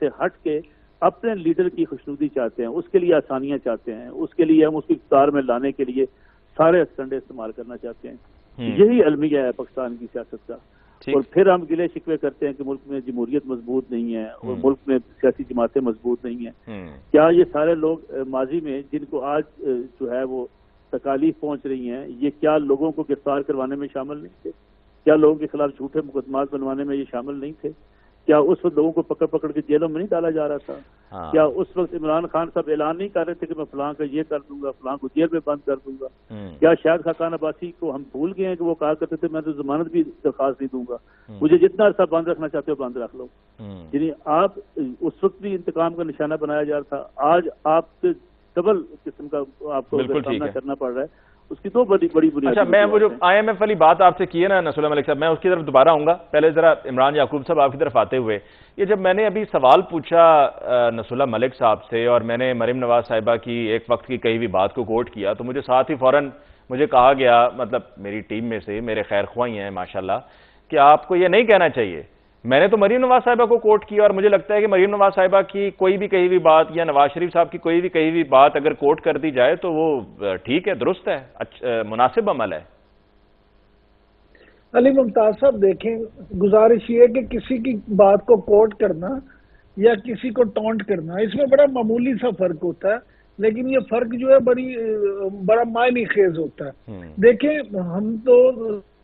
سے ہٹ کے اپنے لیڈر کی خوشنودی چاہتے ہیں، اس کے لیے آسانیاں چاہتے ہیں، اس کے لیے ہم اس کی اقتدار میں لانے کے لیے سارے اسٹنڈے استعمال کرنا چاہتے ہیں۔ یہی المیہ ہے پاکستان کی سیاست کا، اور پھر ہم گلے شکوے کرتے ہیں کہ ملک میں جمہوریت مضبوط نہیں ہے اور ملک میں سیاسی جماعتیں مضبوط نہیں ہیں۔ کیا یہ سارے لوگ ماضی میں جن کو آج جو ہے وہ تکالیف پہنچ رہی ہیں یہ کیا لوگوں کو گرفتار کروانے میں شامل نہیں تھے؟ کیا لوگوں کے خلاف جھوٹے مقدمات بنوانے میں یہ شامل نہیں تھے؟ کیا اس وقت لوگوں کو پکڑ پکڑ کے جیلوں میں نہیں ڈالا جا رہا تھا؟ کیا اس وقت عمران خان صاحب اعلان نہیں کر رہے تھے کہ میں فلاں کا یہ کر دوں گا، فلاں کو جیل میں بند کر دوں گا؟ کیا شاہد خاقان عباسی کو ہم بھول گئے ہیں کہ وہ کہا کرتے تھے میں تو ضمانت بھی درخواست نہیں دوں گا، مجھے جتنا عرصہ بند رکھنا چاہتے ہو بند رکھ لو؟ یعنی آپ اس وقت بھی انتقام کا نشانہ بنایا جا رہا تھا، آج آپ سے ڈبل قسم کا آپ کو سامنا کرنا پڑ رہا ہے۔ اس کی دو بڑی بنیادی اچھا، میں وہ جو آئی ایم ایف والی بات آپ سے کی ہے نا نصر اللہ ملک صاحب، میں اس کی طرف دوبارہ آؤں گا، پہلے ذرا عمران یعقوب صاحب آپ کی طرف آتے ہوئے یہ جب میں نے ابھی سوال پوچھا نصر اللہ ملک صاحب سے اور میں نے مریم نواز صاحبہ کی ایک وقت کی کہی ہوئی بات کو کوٹ کیا تو مجھے ساتھ ہی فوراً مجھے کہا گیا، مطلب میری ٹیم میں سے میرے خیر خواہ ہیں ماشاءاللہ، کہ آپ کو یہ نہیں کہنا چاہیے۔ میں نے تو مریم نواز صاحبہ کو کوٹ کیا اور مجھے لگتا ہے کہ مریم نواز صاحبہ کی کوئی بھی کہی ہوئی بات یا نواز شریف صاحب کی کوئی بھی کہی ہوئی بات اگر کوٹ کر دی جائے تو وہ ٹھیک ہے، درست ہے، مناسب عمل ہے۔ علی ممتاز صاحب دیکھیں، گزارش یہ ہے کہ کسی کی بات کو کوٹ کرنا یا کسی کو ٹونٹ کرنا اس میں بڑا معمولی سا فرق ہوتا ہے، لیکن یہ فرق جو ہے بڑا معنی خیز ہوتا ہے۔ دیکھیں ہم تو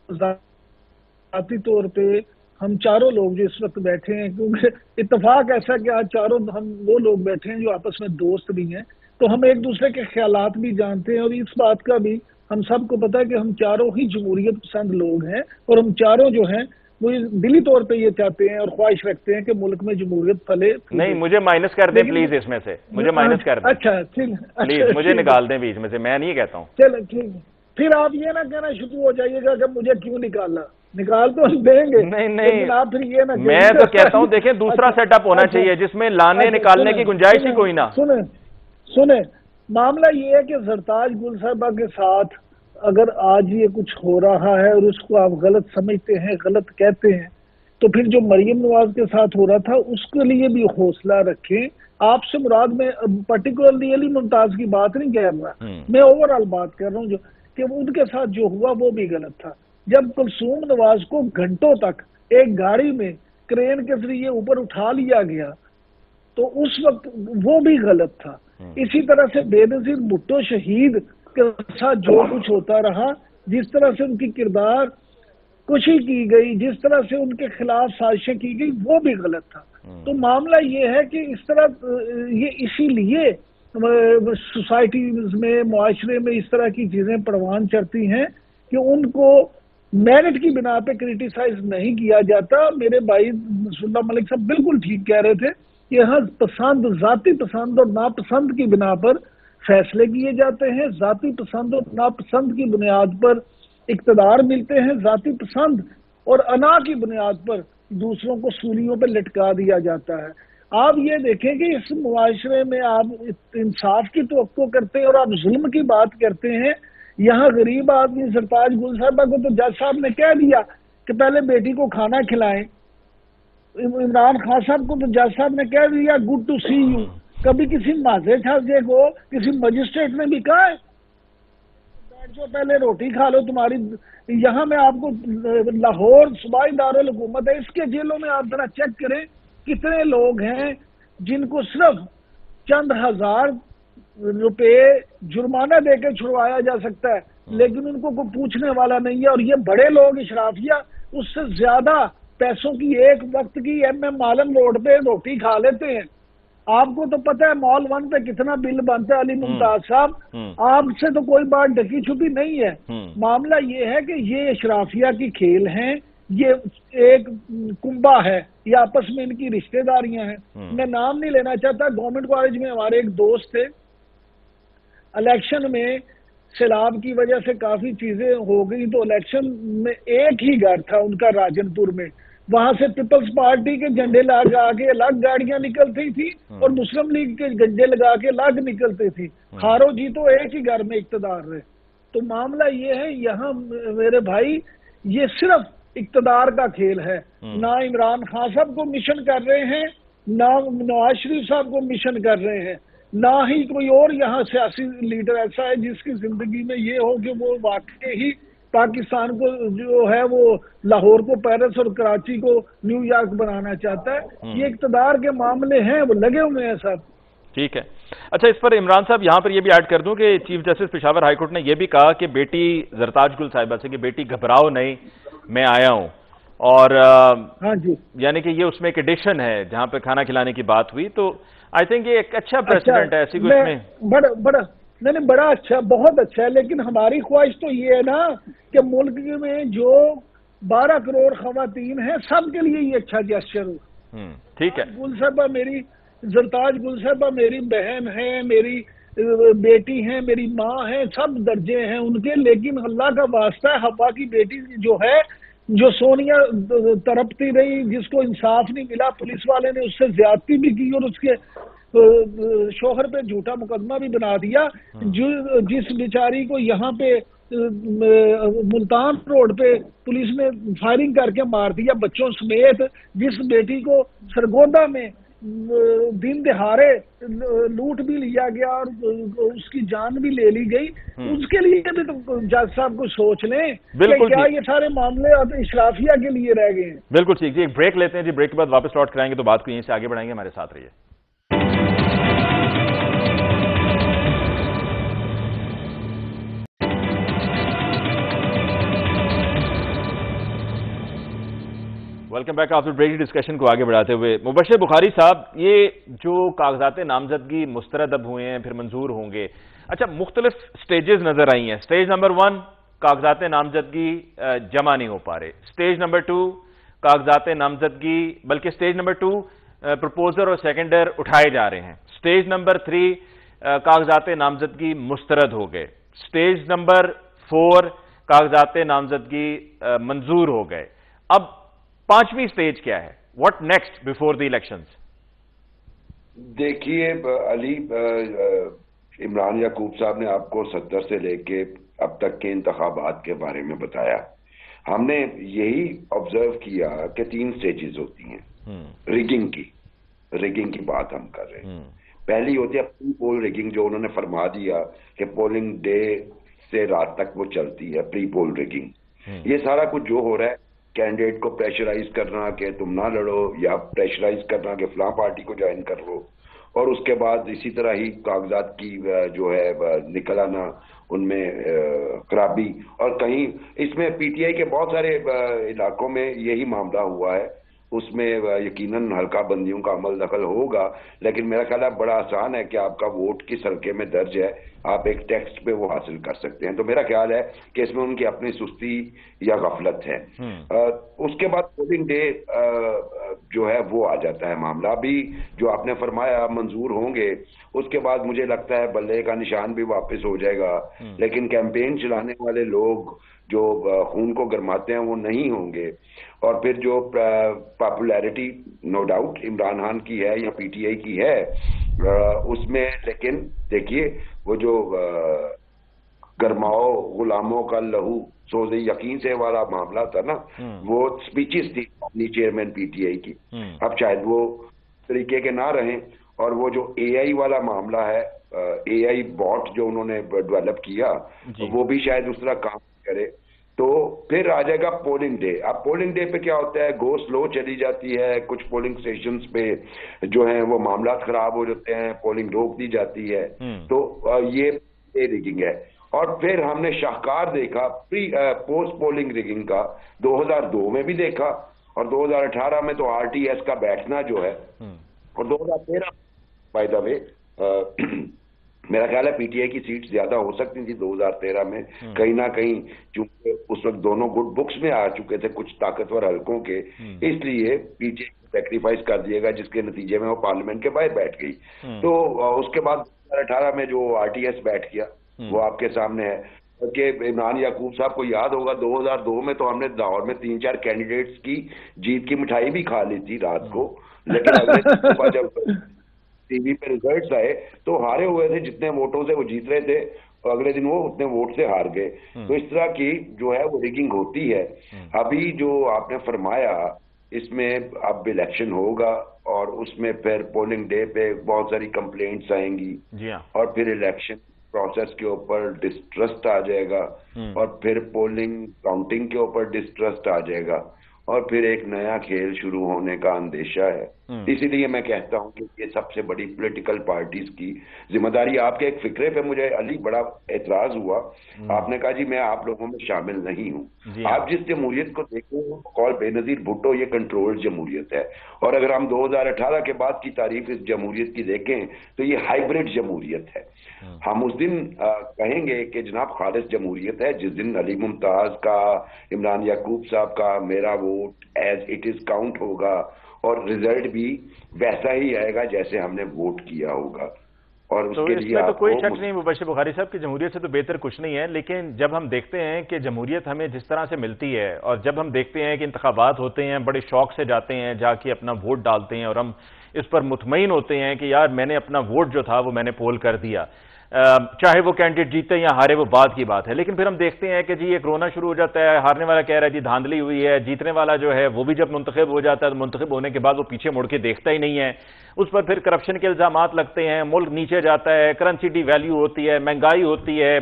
ذاتی طور پہ ہم چاروں لوگ جو اس وقت بیٹھے ہیں، کیونکہ اتفاق ایسا کہ آج چاروں ہم وہ لوگ بیٹھے ہیں جو آپس میں دوست بھی ہیں، تو ہم ایک دوسرے کے خیالات بھی جانتے ہیں، اور اس بات کا بھی ہم سب کو پتہ ہے کہ ہم چاروں ہی جمہوریت پسند لوگ ہیں، اور ہم چاروں جو ہیں وہ دلی طور پہ یہ چاہتے ہیں اور خواہش رکھتے ہیں کہ ملک میں جمہوریت پھلے۔ نہیں، مجھے مائنس کر دیں پلیز، اس میں سے مجھے مائنس کر دیں۔ اچھا پلیز مجھے نکال دیں بیچ میں سے، میں نہیں کہتا ہوں۔ چلو ٹھیک ہے، پھر آپ یہ نہ کہنا شروع ہو جائیے گا کہ مجھے کیوں نکالا، نکال تو دیں گے، نہیں آپ پھر یہ نہ میں تو کہتا ہوں دیکھیں دوسرا سیٹ اپ ہونا چاہیے جس میں لانے نکالنے کی گنجائش ہی کوئی نہ۔ سنیں معاملہ یہ ہے کہ سرتاج گل صاحبہ کے ساتھ اگر آج یہ کچھ ہو رہا ہے اور اس کو آپ غلط سمجھتے ہیں، غلط کہتے ہیں، تو پھر جو مریم نواز کے ساتھ ہو رہا تھا اس کے لیے بھی حوصلہ رکھیں۔ آپ سے مراد میں پرٹیکولرلی علی ممتاز کی بات نہیں کہہ رہا، میں اوور آل بات کر رہا ہوں کہ ان کے ساتھ جو ہوا وہ بھی غلط تھا۔ جب کلثوم نواز کو گھنٹوں تک ایک گاڑی میں کرین کے ذریعے اوپر اٹھا لیا گیا تو اس وقت وہ بھی غلط تھا۔ इसी तरह से बेनजीर भुट्टो शहीद के साथ जो कुछ होता रहा, जिस तरह से उनकी किरदार कुशी की गई, जिस तरह से उनके खिलाफ साजिशें की गई, वो भी गलत था। तो मामला ये है कि इस तरह ये इसीलिए सोसाइटीज में, मुआशरे में इस तरह की चीजें परवान चढ़ती हैं कि उनको मेरिट की बिना पे क्रिटिसाइज नहीं किया जाता। मेरे भाई नसरुल्लाह मलिक साहब बिल्कुल ठीक कह रहे थे कि यहाँ पसंद, जाती पसंद और नापसंद की बिना पर फैसले किए जाते हैं, जाती पसंद और नापसंद की बुनियाद पर इक्तदार मिलते हैं, जाती पसंद और अना की बुनियाद पर दूसरों को सूलियों पर लटका दिया जाता है। आप ये देखें कि इस मुआशरे में आप इंसाफ की तवक्को करते हैं और आप जुल्म की बात करते हैं। यहाँ गरीब आदमी सरताज गुल साहबा को तो जज साहब ने कह दिया कि पहले बेटी को खाना खिलाएं। इमरान खान साहब को तो जज साहब ने कह दिया गुड टू सी यू। कभी किसी माजे छाजे को किसी मजिस्ट्रेट ने भी कहा है बैठ जाओ पहले रोटी खा लो तुम्हारी। यहाँ में आपको लाहौर सूबाई दारुल हुकूमत है, इसके जेलों में आप जरा चेक करें कितने लोग हैं जिनको सिर्फ चंद हजार रुपए जुर्माना देकर छुड़वाया जा सकता है, लेकिन उनको कोई पूछने वाला नहीं है। और ये बड़े लोग इशराफिया उससे ज्यादा पैसों की एक वक्त की MM आलम रोड पे रोटी खा लेते हैं। आपको तो पता है मॉल 1 पे कितना बिल बनता है अली मुमताज साहब, आपसे तो कोई बात ढकी छुपी नहीं है। मामला ये है कि ये इशराफिया की खेल हैं, ये एक कुंबा है, ये आपस में इनकी रिश्तेदारियां हैं। मैं नाम नहीं लेना चाहता। गवर्नमेंट कॉलेज में हमारे एक दोस्त थे, इलेक्शन में सैलाब की वजह से काफी चीजें हो गई, तो इलेक्शन में एक ही घर था उनका राजनपुर में, वहां से पीपल्स पार्टी के झंडे लगा के अलग गाड़ियां निकलती थी और मुस्लिम लीग के झंडे लगा के अलग निकलती थी। हारो जी तो एक ही घर में इक्तदार रहे। तो मामला ये है यहाँ मेरे भाई, ये सिर्फ इक्तदार का खेल है। ना इमरान खान साहब को मिशन कर रहे हैं, ना नवाज शरीफ साहब को मिशन कर रहे हैं, ना ही कोई और यहाँ सियासी लीडर ऐसा है जिसकी जिंदगी में ये हो कि वो वाकई ही पाकिस्तान को जो है वो लाहौर को पेरिस और कराची को न्यूयॉर्क बनाना चाहता है। ये इक्तदार के मामले हैं, वो लगे हुए हैं सब। ठीक है। अच्छा, इस पर इमरान साहब यहाँ पर ये भी ऐड कर दूं कि chief justice Peshawar high court ने यह भी कहा कि बेटी जरताज गुल साहिबा से कि बेटी घबराओ नहीं, मैं आया हूं। और हाँ जी, यानी कि ये उसमें एक एडिशन है जहां पे खाना खिलाने की बात हुई। तो आई थिंक ये एक अच्छा प्रेसिडेंट है। ऐसी कुछ में नहीं, बड़ा अच्छा, बहुत अच्छा है। लेकिन हमारी ख्वाहिश तो ये है ना कि मुल्क में जो 12 करोड़ खवातीन हैं सबके लिए ये अच्छा जेस्चर हो। ठीक है। गुल साहबा मेरी, जरताज गुल साहबा मेरी बहन है, मेरी बेटी है, मेरी माँ है, सब दर्जे हैं उनके। लेकिन अल्लाह का वास्ता है, हवा की बेटी जो है, जो सोनिया तड़पती रही, जिसको इंसाफ नहीं मिला, पुलिस वाले ने उससे ज्यादती भी की और उसके शोहर पे झूठा मुकदमा भी बना दिया, जो जिस बेचारी को यहाँ पे मुल्तान रोड पे पुलिस ने फायरिंग करके मार दिया बच्चों समेत, जिस बेटी को सरगोदा में दिन दिहाड़े लूट भी लिया गया और उसकी जान भी ले ली गई, उसके लिए भी तो जज साहब को सोच लें कि क्या ये सारे मामले अब इशराफिया के लिए रह गए हैं। बिल्कुल ठीक जी। एक ब्रेक लेते हैं जी, ब्रेक के बाद वापस लौट कराएंगे तो बात को यहीं से आगे बढ़ाएंगे। हमारे साथ रहिए। Welcome back. After break discussion को आगे बढ़ाते हुए मुबश्शिर बुखारी साहब, ये जो कागजात नामजदगी मुस्तरद अब हुए हैं, फिर मंजूर होंगे। अच्छा, मुख्तलिफ स्टेजेस नजर आई हैं। स्टेज नंबर 1 कागजात नामजदगी जमा नहीं हो पा रहे। स्टेज नंबर 2 कागजात नामजदगी, बल्कि स्टेज नंबर 2 प्रपोजर और सेकेंडर उठाए जा रहे हैं। स्टेज नंबर 3 कागजात नामजदगी मुस्तरद हो गए। स्टेज नंबर 4 कागजात नामजदगी मंजूर हो गए। अब 5वीं स्टेज क्या है? What next before the elections? देखिए अली, इमरान याकूब साहब ने आपको 70 से लेके अब तक के इंतखाबात के बारे में बताया। हमने यही ऑब्जर्व किया कि 3 स्टेजेस होती हैं रिगिंग की बात हम कर रहे हैं। पहली होती है प्री पोल रिगिंग, जो उन्होंने फरमा दिया कि पोलिंग डे से रात तक वो चलती है, प्री पोल रिगिंग। ये सारा कुछ जो हो रहा है, कैंडिडेट को प्रेशराइज करना कि तुम ना लड़ो, या प्रेशराइज करना कि फलां पार्टी को ज्वाइन कर लो, اور اس کے بعد اسی طرح ہی کاغذات کی جو ہے نکل آنا، ان میں خرابی، اور کہیں اس میں پی ٹی آئی کے بہت سارے علاقوں میں یہی معاملہ ہوا ہے. اس میں یقیناً حلقہ بندیوں کا عمل دخل ہوگا، لیکن میرا خیال ہے بڑا آسان ہے کہ آپ کا ووٹ کس حلقے میں درج ہے، آپ ایک ٹیکسٹ پہ وہ حاصل کر سکتے ہیں. تو میرا خیال ہے کہ اس میں ان کی اپنی سستی یا غفلت ہے. اس کے بعد پولنگ ڈے جو ہے وہ آ جاتا ہے معاملہ. ابھی جو آپ نے فرمایا منظور ہوں گے، اس کے بعد مجھے لگتا ہے بلے کا نشان بھی واپس ہو جائے گا، لیکن کیمپین چلانے والے لوگ جو خون کو گرماتے ہیں وہ نہیں ہوں گے. اور پھر جو popularity no doubt Imran Khan کی ہے یا پی ٹی آئی کی ہے اس میں، لیکن دیکھیے وہ جو گرماؤ غلاموں کا لہو سوزے یقین سے والا معاملہ تھا نا، وہ سپیچز تھی اپنی چیئرمین پی ٹی آئی کی. اب شاید وہ طریقے کے نہ رہیں، اور وہ جو اے آئی والا معاملہ ہے، اے آئی باٹ جو انہوں نے ڈیولپ کیا، وہ بھی شاید اس طرح کام کرے. تو پھر آ جائے گا پولنگ ڈے. اب پولنگ ڈے پہ کیا ہوتا ہے، گو سلو چلی جاتی ہے، کچھ پولنگ اسٹیشنز پہ جو ہیں وہ معاملات خراب ہو جاتے ہیں، پولنگ روک دی جاتی ہے. تو یہ ریگنگ ہے. اور پھر ہم نے شاہکار دیکھا پوسٹ پولنگ ریگنگ کا 2002 میں بھی دیکھا، اور 2018 میں تو آر ٹی ایس کا بیٹھنا جو ہے، اور 2013 بائی دا وے میرا خیال ہے پی ٹی آئی کی سیٹ زیادہ ہو سکتی تھی 2013 میں، کہیں نہ کہیں چونکہ اس وقت دونوں گڈ بکس میں آ چکے تھے کچھ طاقتور حلقوں کے، اس لیے پی ٹی آئی سیکریفائز کر دیے گا، جس کے نتیجے میں وہ پارلیمنٹ کے باہر بیٹھ گئی. تو اس کے بعد 2018 میں جو آر ٹی ایس بیٹھ گیا وہ آپ کے سامنے ہے کہ عمران یعقوب صاحب کو یاد ہوگا 2002 میں تو ہم نے لاہور میں 3-4 کینڈیڈیٹس کی جیت کی مٹھائی بھی کھا لی تھی رات کو، لیکن اگلے دفعہ جب ٹی وی پہ ریزلٹس آئے تو ہارے ہوئے تھے، جتنے ووٹوں سے وہ جیت رہے تھے اور اگلے دن وہ اتنے ووٹ سے ہار گئے. تو اس طرح کی جو ہے وہ ریگنگ ہوتی ہے. ابھی جو آپ نے فرمایا اس میں اب الیکشن ہوگا، اور اس میں پھر پولنگ ڈے پہ بہت ساری کمپلینٹس آئیں گی، اور پھر الیکشن پروسیس کے اوپر ڈسٹرسٹ آ جائے گا، اور پھر پولنگ کاؤنٹنگ کے اوپر ڈسٹرسٹ آ جائے گا، اور پھر ایک نیا کھیل شروع ہونے کا اندیشہ ہے. اسی لیے میں کہتا ہوں کہ یہ سب سے بڑی پولیٹیکل پارٹیز کی ذمہ داری. آپ کے ایک فکرے پہ مجھے علی بڑا اعتراض ہوا، آپ نے کہا جی میں آپ لوگوں میں شامل نہیں ہوں. آپ جس جمہوریت کو دیکھیں قول بے نظیر بھٹو یہ کنٹرول جمہوریت ہے، اور اگر ہم 2018 کے بعد کی تاریخ اس جمہوریت کی دیکھیں تو یہ ہائیبرڈ جمہوریت ہے. ہم اس دن کہیں گے کہ جناب خالص جمہوریت ہے جس دن علی ممتاز کا، عمران یعقوب صاحب کا میرا vote as it is count ہوگا، اور ریزلٹ بھی ویسا ہی آئے گا جیسے ہم نے ووٹ کیا ہوگا. اور اس کے لیے تو کوئی شک نہیں مبشر بخاری صاحب کی جمہوریت سے تو بہتر کچھ نہیں ہے، لیکن جب ہم دیکھتے ہیں کہ جمہوریت ہمیں جس طرح سے ملتی ہے، اور جب ہم دیکھتے ہیں کہ انتخابات ہوتے ہیں، بڑے شوق سے جاتے ہیں، جا کے اپنا ووٹ ڈالتے ہیں، اور ہم اس پر مطمئن ہوتے ہیں کہ یار میں نے اپنا ووٹ جو تھا وہ میں نے پول کر دیا، چاہے وہ کینڈیڈیٹ جیتے یا ہارے وہ بعد کی بات ہے. لیکن پھر ہم دیکھتے ہیں کہ جی ایک رونا شروع ہو جاتا ہے، ہارنے والا کہہ رہا ہے جی دھاندلی ہوئی ہے، جیتنے والا جو ہے وہ بھی جب منتخب ہو جاتا ہے تو منتخب ہونے کے بعد وہ پیچھے مڑ کے دیکھتا ہی نہیں ہے. اس پر پھر کرپشن کے الزامات لگتے ہیں، ملک نیچے جاتا ہے، کرنسی ڈی ویلیو ہوتی ہے، مہنگائی ہوتی ہے،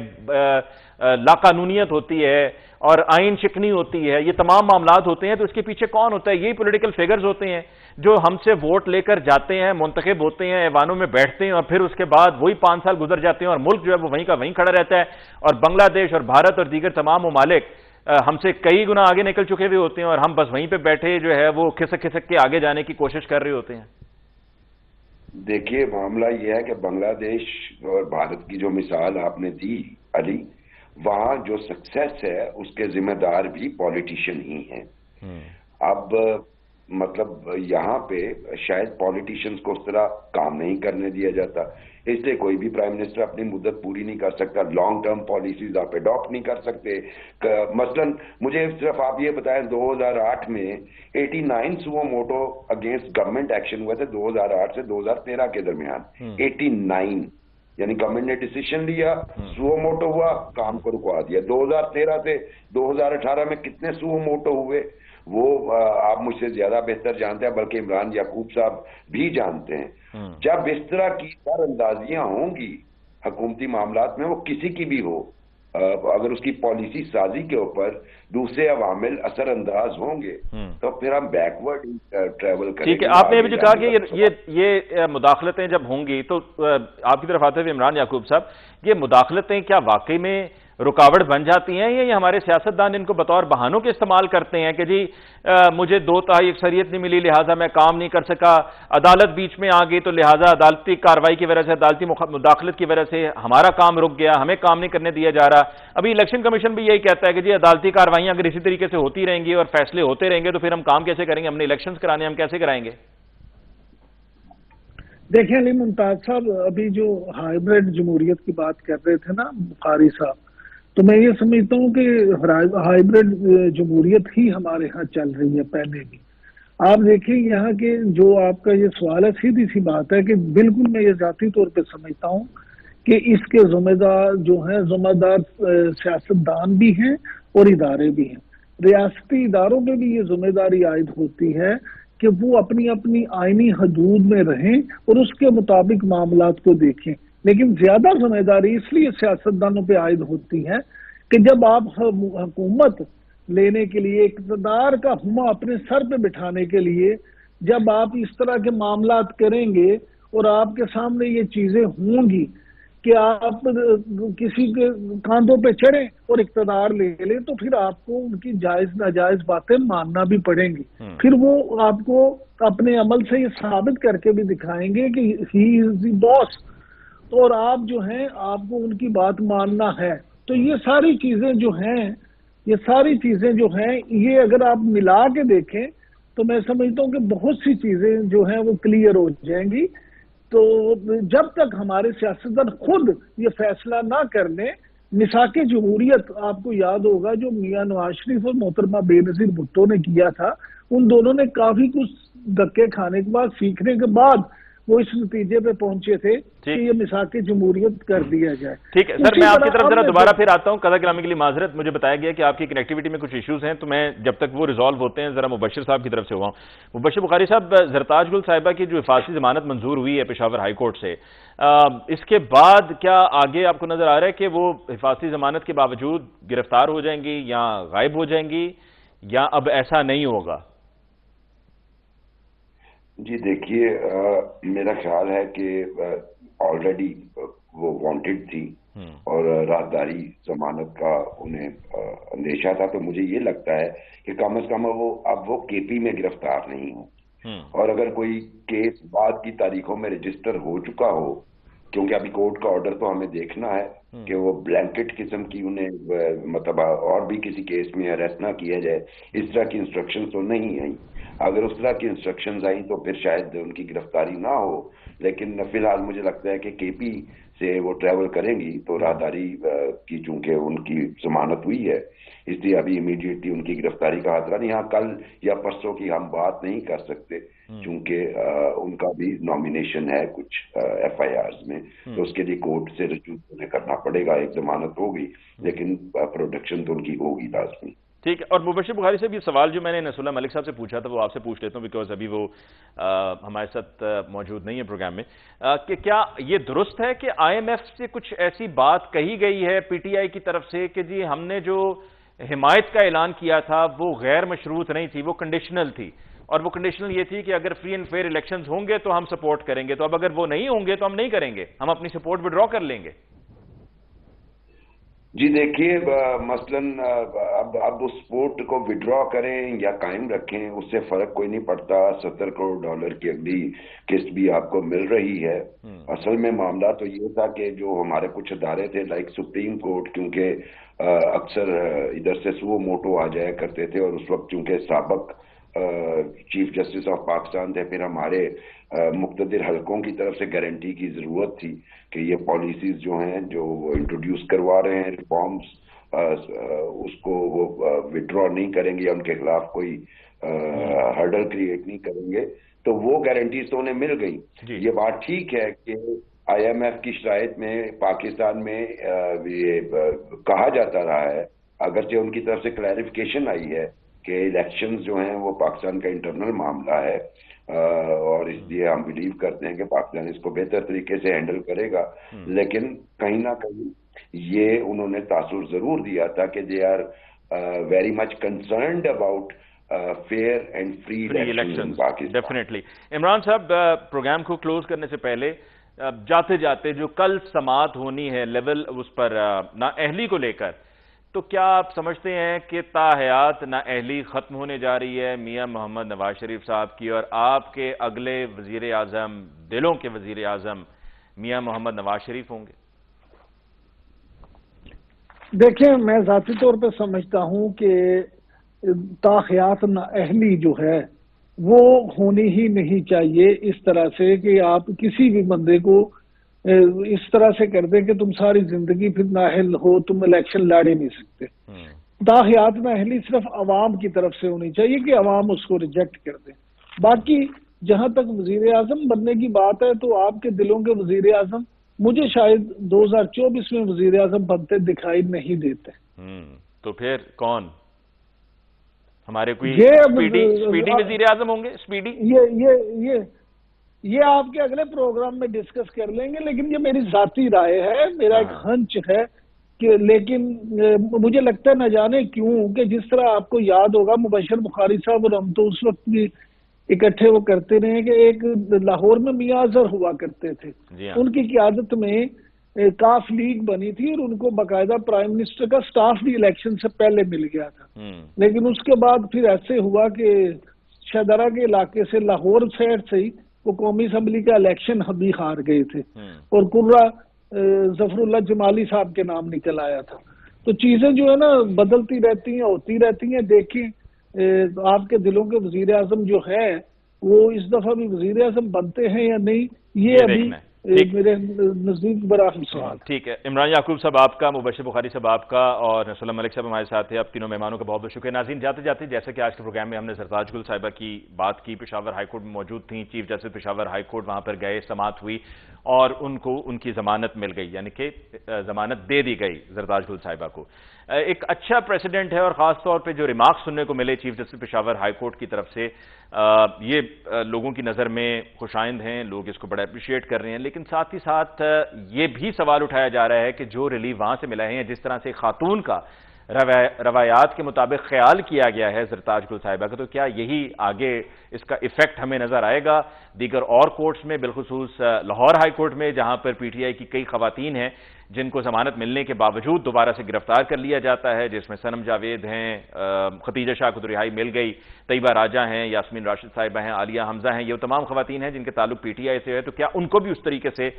لاقانونیت ہوتی ہے، اور آئین شکنی ہوتی ہے. یہ تمام معاملات ہوتے ہیں. تو اس کے پیچھے کون ہوتا ہے؟ یہی پولیٹیکل فیگرز ہوتے ہیں جو ہم سے ووٹ لے کر جاتے ہیں، منتخب ہوتے ہیں، ایوانوں میں بیٹھتے ہیں، اور پھر اس کے بعد وہی 5 سال گزر جاتے ہیں اور ملک جو ہے وہ وہیں کا وہیں کھڑا رہتا ہے. اور بنگلہ دیش اور بھارت اور دیگر تمام ممالک ہم سے کئی گنا آگے نکل چکے ہوئے ہوتے ہیں، اور ہم بس وہیں پہ بیٹھے جو ہے وہ کھسک کھسک کے آگے جانے کی کوشش کر رہے ہوتے ہیں. دیکھیے معاملہ یہ ہے کہ بنگلہ دیش اور بھارت کی جو مثال آپ نے دی علی، وہاں جو سکسیس ہے اس کے ذمہ دار بھی پولیٹیشین ہی ہیں. اب مطلب یہاں پہ شاید پولیٹیشینز کو اس طرح کام نہیں کرنے دیا جاتا، اس لیے کوئی بھی پرائم منسٹر اپنی مدت پوری نہیں کر سکتا، لانگ ٹرم پالیسیز آپ اڈاپٹ نہیں کر سکتے. مثلا مجھے صرف آپ یہ بتائیں 2008 میں 89 سوو موٹو اگینسٹ گورنمنٹ ایکشن ہوئے تھے 2008 سے 2013 کے درمیان. 89 یعنی گورنمنٹ نے ڈیسیشن لیا، سوو موٹو ہوا، کام کو رکوا دیا. 2013 سے 2018 میں کتنے سوو موٹو ہوئے وہ آپ مجھ سے زیادہ بہتر جانتے ہیں، بلکہ عمران یعقوب صاحب بھی جانتے ہیں. جب اس طرح کی سر اندازیاں ہوں گی حکومتی معاملات میں، وہ کسی کی بھی ہو، अगर उसकी पॉलिसी साजी के ऊपर दूसरे अवामिल असर अंदाज होंगे तो फिर हम बैकवर्ड ट्रेवल करेंगे। ठीक है, आपने अभी जो कहा कि ये मुदाखलतें जब होंगी तो आपकी तरफ आते हुए इमरान याकूब साहब, ये मुदाखलतें क्या वाकई में रुकावट बन जाती हैं या ये हमारे सियासतदान इनको बतौर बहानों के इस्तेमाल करते हैं कि जी मुझे 2/3 अक्सरियत नहीं मिली लिहाजा मैं काम नहीं कर सका, अदालत बीच में आ गई तो लिहाजा अदालती कार्रवाई की वजह से, अदालती मुदाखलत की वजह से हमारा काम रुक गया, हमें काम नहीं करने दिया जा रहा। अभी इलेक्शन कमीशन भी यही कहता है कि जी अदालती कार्रवाइयां अगर इसी तरीके से होती रहेंगी और फैसले होते रहेंगे तो फिर हम काम कैसे करेंगे, हमने इलेक्शन कराने, हम कैसे कराएंगे? देखिए अली मुमताज साहब, अभी जो हाइब्रिड जमहूरियत की बात कर रहे थे ना बुखारी साहब, तो मैं ये समझता हूँ कि हाइब्रिड जमहूरियत ही हमारे यहाँ चल रही है पहले भी। आप देखिए यहाँ के जो आपका ये सवाल है, सीधी सी बात है कि बिल्कुल मैं ये जाती तौर पे समझता हूँ कि इसके जिम्मेदार जो हैं, जिम्मेदार सियासतदान भी हैं और इदारे भी हैं। रियासती इदारों पे भी ये जिम्मेदारी आयद होती है कि वो अपनी अपनी आईनी हदूद में रहें और उसके मुताबिक मामलात को देखें। लेकिन ज्यादा जिम्मेदारी इसलिए सियासतदानों पे आयद होती है कि जब आप हुकूमत लेने के लिए, इक़्तिदार का हुमा अपने सर पे बिठाने के लिए जब आप इस तरह के मामलात करेंगे और आपके सामने ये चीजें होंगी कि आप किसी के कांधों पे चढ़े और इक़्तिदार ले लें, तो फिर आपको उनकी जायज नाजायज बातें मानना भी पड़ेंगी। फिर वो आपको अपने अमल से ये साबित करके भी दिखाएंगे कि ही इज द बॉस, तो और आप जो हैं आपको उनकी बात मानना है। तो ये सारी चीजें जो हैं, ये अगर आप मिला के देखें तो मैं समझता हूँ कि बहुत सी चीजें जो हैं वो क्लियर हो जाएंगी। तो जब तक हमारे सियासतदान खुद ये फैसला ना कर लें, मिसाके जमहूरियत आपको याद होगा जो मियां नवाज शरीफ और मोहतरमा बेनजीर भुट्टो ने किया था, उन दोनों ने काफी कुछ धक्के खाने के बाद, सीखने के बाद वो इस नतीजे पे पहुंचे थे कि ये मिसाके जमहूरियत कर दिया जाए। ठीक है सर, मैं आपकी तरफ जरा दोबारा फिर आता हूं। कदा कलामी के लिए माजरत, मुझे बताया गया कि आपकी कनेक्टिविटी में कुछ इश्यूज हैं, तो मैं जब तक वो रिजॉल्व होते हैं जरा मुबशिर साहब की तरफ से हुआ। मुबशिर बुखारी साहब, जरताज गुल साहिबा की जो हिफाजती जमानत मंजूर हुई है पेशावर हाई कोर्ट से, इसके बाद क्या आगे आपको नजर आ रहा है कि वो हिफाजती जमानत के बावजूद गिरफ्तार हो जाएंगी या गायब हो जाएंगी, या अब ऐसा नहीं होगा? जी देखिए, मेरा ख्याल है कि ऑलरेडी वो वांटेड थी और राहदारी जमानत का उन्हें अंदेशा था, तो मुझे ये लगता है कि कम से कम वो केपी में गिरफ्तार नहीं हो। और अगर कोई केस बाद की तारीखों में रजिस्टर हो चुका हो, क्योंकि अभी कोर्ट का ऑर्डर तो हमें देखना है कि वो ब्लैंकेट किस्म की उन्हें मतलब और भी किसी केस में अरेस्ट ना किया जाए, इस तरह की इंस्ट्रक्शन तो नहीं आई। अगर उस तरह की इंस्ट्रक्शंस आई तो फिर शायद उनकी गिरफ्तारी ना हो, लेकिन फिलहाल मुझे लगता है कि केपी से वो ट्रैवल करेंगी तो राहदारी की चूंकि उनकी जमानत हुई है, इसलिए अभी इमीडिएटली उनकी गिरफ्तारी का खतरा नहीं। हाँ, कल या परसों की हम बात नहीं कर सकते चूंकि उनका भी नॉमिनेशन है कुछ FIRs में, तो उसके लिए कोर्ट से रजू करना पड़ेगा। एक जमानत होगी लेकिन प्रोटेक्शन तो उनकी होगी लाजमी। ठीक है। और मुबशिर बुखारी से भी सवाल जो मैंने नसरुल्लाह मलिक साहब से पूछा था वो आपसे पूछ लेता हूँ, बिकॉज अभी वो हमारे साथ मौजूद नहीं है प्रोग्राम में, कि क्या ये दुरुस्त है कि IMF से कुछ ऐसी बात कही गई है PTI की तरफ से कि जी हमने जो हिमायत का ऐलान किया था वो गैर मशरूत नहीं थी, वो कंडीशनल थी, और वो कंडीशनल ये थी कि अगर फ्री एंड फेयर इलेक्शंस होंगे तो हम सपोर्ट करेंगे, तो अब अगर वो नहीं होंगे तो हम नहीं करेंगे, हम अपनी सपोर्ट विड्रॉ कर लेंगे? जी देखिए, मसलन अब उस सपोर्ट को विड्रॉ करें या कायम रखें उससे फर्क कोई नहीं पड़ता। $70 करोड़ की अगली किस्त भी आपको मिल रही है। असल में मामला तो ये था कि जो हमारे कुछ अदारे थे लाइक सुप्रीम कोर्ट, क्योंकि अक्सर इधर से सुओ मोटो आ जाया करते थे, और उस वक्त चूंकि साबिक चीफ जस्टिस ऑफ पाकिस्तान थे, फिर हमारे मुख्तदिर हलकों की तरफ से गारंटी की जरूरत थी कि ये पॉलिसीज जो हैं जो इंट्रोड्यूस करवा रहे हैं रिफॉर्म्स, उसको वो विड्रॉ नहीं करेंगे या उनके खिलाफ कोई हर्डल क्रिएट नहीं करेंगे, तो वो गारंटीज तो उन्हें मिल गई। ये बात ठीक है कि IMF की शराइत में पाकिस्तान में ये कहा जाता रहा है, अगरचे उनकी तरफ से क्लैरिफिकेशन आई है कि इलेक्शंस जो हैं वो पाकिस्तान का इंटरनल मामला है, और इसलिए हम बिलीव करते हैं कि पाकिस्तान इसको बेहतर तरीके से हैंडल करेगा। लेकिन कहीं ना कहीं یہ انہوں نے تاثر ضرور دیا تھا کہ they are very much concerned about fair and free election Pakistan. Definitely. Imran صاحب، پروگرام کو کلوز کرنے سے پہلے جاتے جاتے جو کل سماعت ہونی ہے لیول اس پر نااہلی کو لے کر، تو کیا آپ سمجھتے ہیں کہ تا حیات نااہلی ختم ہونے جا رہی ہے میاں محمد نواز شریف صاحب کی، اور آپ کے اگلے وزیر اعظم، دلوں کے وزیر اعظم میاں محمد نواز شریف ہوں گے؟ دیکھیں، میں ذاتی طور پہ سمجھتا ہوں کہ تاحیات نااہلی جو ہے وہ ہونی ہی نہیں چاہیے اس طرح سے کہ آپ کسی بھی بندے کو اس طرح سے کر دیں کہ تم ساری زندگی پھر نااہل ہو، تم الیکشن لڑ ہی نہیں سکتے. تاحیات نااہلی صرف عوام کی طرف سے ہونی چاہیے کہ عوام اس کو ریجیکٹ کر دیں. باقی جہاں تک وزیر اعظم بننے کی بات ہے تو آپ کے دلوں کے وزیر اعظم مجھے شاید 2024 میں وزیر اعظم بنتے دکھائی نہیں دیتے. تو پھر کون ہمارے کوئی سپیڈی وزیر اعظم ہوں گے؟ سپیڈی یہ آپ کے اگلے پروگرام میں ڈسکس کر لیں گے، لیکن یہ میری ذاتی رائے ہے، میرا ایک ہنچ ہے کہ، لیکن مجھے لگتا ہے نہ جانے کیوں کہ جس طرح آپ کو یاد ہوگا مبشر بخاری صاحب اور ہم تو اس وقت بھی اکٹھے وہ کرتے رہے کہ ایک لاہور میں میاں اظہر ہوا کرتے تھے، ان کی قیادت میں کاف لیگ بنی تھی اور ان کو باقاعدہ پرائم منسٹر کا سٹاف بھی الیکشن سے پہلے مل گیا تھا. لیکن اس کے بعد پھر ایسے ہوا کہ شہدرہ کے علاقے سے لاہور سائڈ سے ہی وہ قومی اسمبلی کا الیکشن بھی ہار گئے تھے اور قرہ ظفر اللہ جمالی صاحب کے نام نکل آیا تھا. تو چیزیں جو ہے نا بدلتی رہتی ہیں، ہوتی رہتی ہیں. دیکھیں آپ کے دلوں کے وزیر اعظم جو ہے وہ اس دفعہ بھی وزیر اعظم بنتے ہیں یا نہیں، یہ ابھی میرے نزدیک بڑا اہم سوال. ٹھیک ہے. عمران یعقوب صاحب آپ کا، مبشر بخاری صاحب آپ کا، اور نصر اللہ ملک صاحب ہمارے ساتھ ہیں. آپ تینوں مہمانوں کا بہت بہت شکریہ. ناظرین، جاتے جاتے جیسے کہ آج کے پروگرام میں ہم نے زرتاج گل صاحبہ کی بات کی، پشاور ہائی کورٹ میں موجود تھیں، chief justice Peshawar high court, وہاں پر گئے، سماعت ہوئی اور ان کو ان کی ضمانت مل گئی، یعنی کہ ضمانت دے دی گئی زرتاج گل صاحبہ کو. ایک اچھا پریسیڈنٹ ہے، اور خاص طور پہ جو ریمارکس سننے کو ملے chief justice Peshawar high court کی طرف سے، یہ لوگوں کی نظر میں خوش آئند ہیں، لوگ اس کو بڑا اپریشیٹ کر رہے ہیں. لیکن ساتھ ہی ساتھ یہ بھی سوال اٹھایا جا رہا ہے کہ جو ریلیف وہاں سے ملا ہے، جس طرح سے خاتون کا روایات کے مطابق خیال کیا گیا ہے زرتاج گل صاحبہ کا، تو کیا یہی آگے اس کا ایفیکٹ ہمیں نظر آئے گا دیگر اور کورٹس میں، بالخصوص لاہور ہائی کورٹ میں، جہاں پر پی ٹی آئی کی کئی خواتین ہیں جن کو ضمانت ملنے کے باوجود دوبارہ سے گرفتار کر لیا جاتا ہے، جس میں صنم جاوید ہیں، ختیجہ شاہ کو تو رہائی مل گئی، طیبہ راجہ ہیں، یاسمین راشد صاحبہ ہیں، عالیہ حمزہ ہیں، یہ تمام خواتین ہیں جن کے تعلق پی ٹی آئی سے ہے. تو کیا ان کو بھی اس طریقے سے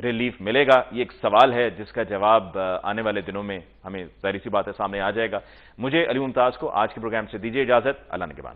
ریلیف ملے گا؟ یہ ایک سوال ہے جس کا جواب آنے والے دنوں میں ہمیں ظاہر سی بات ہے سامنے آ جائے گا. مجھے علی ممتاز کو آج کے پروگرام سے دیجیے اجازت. اللہ نگہبان.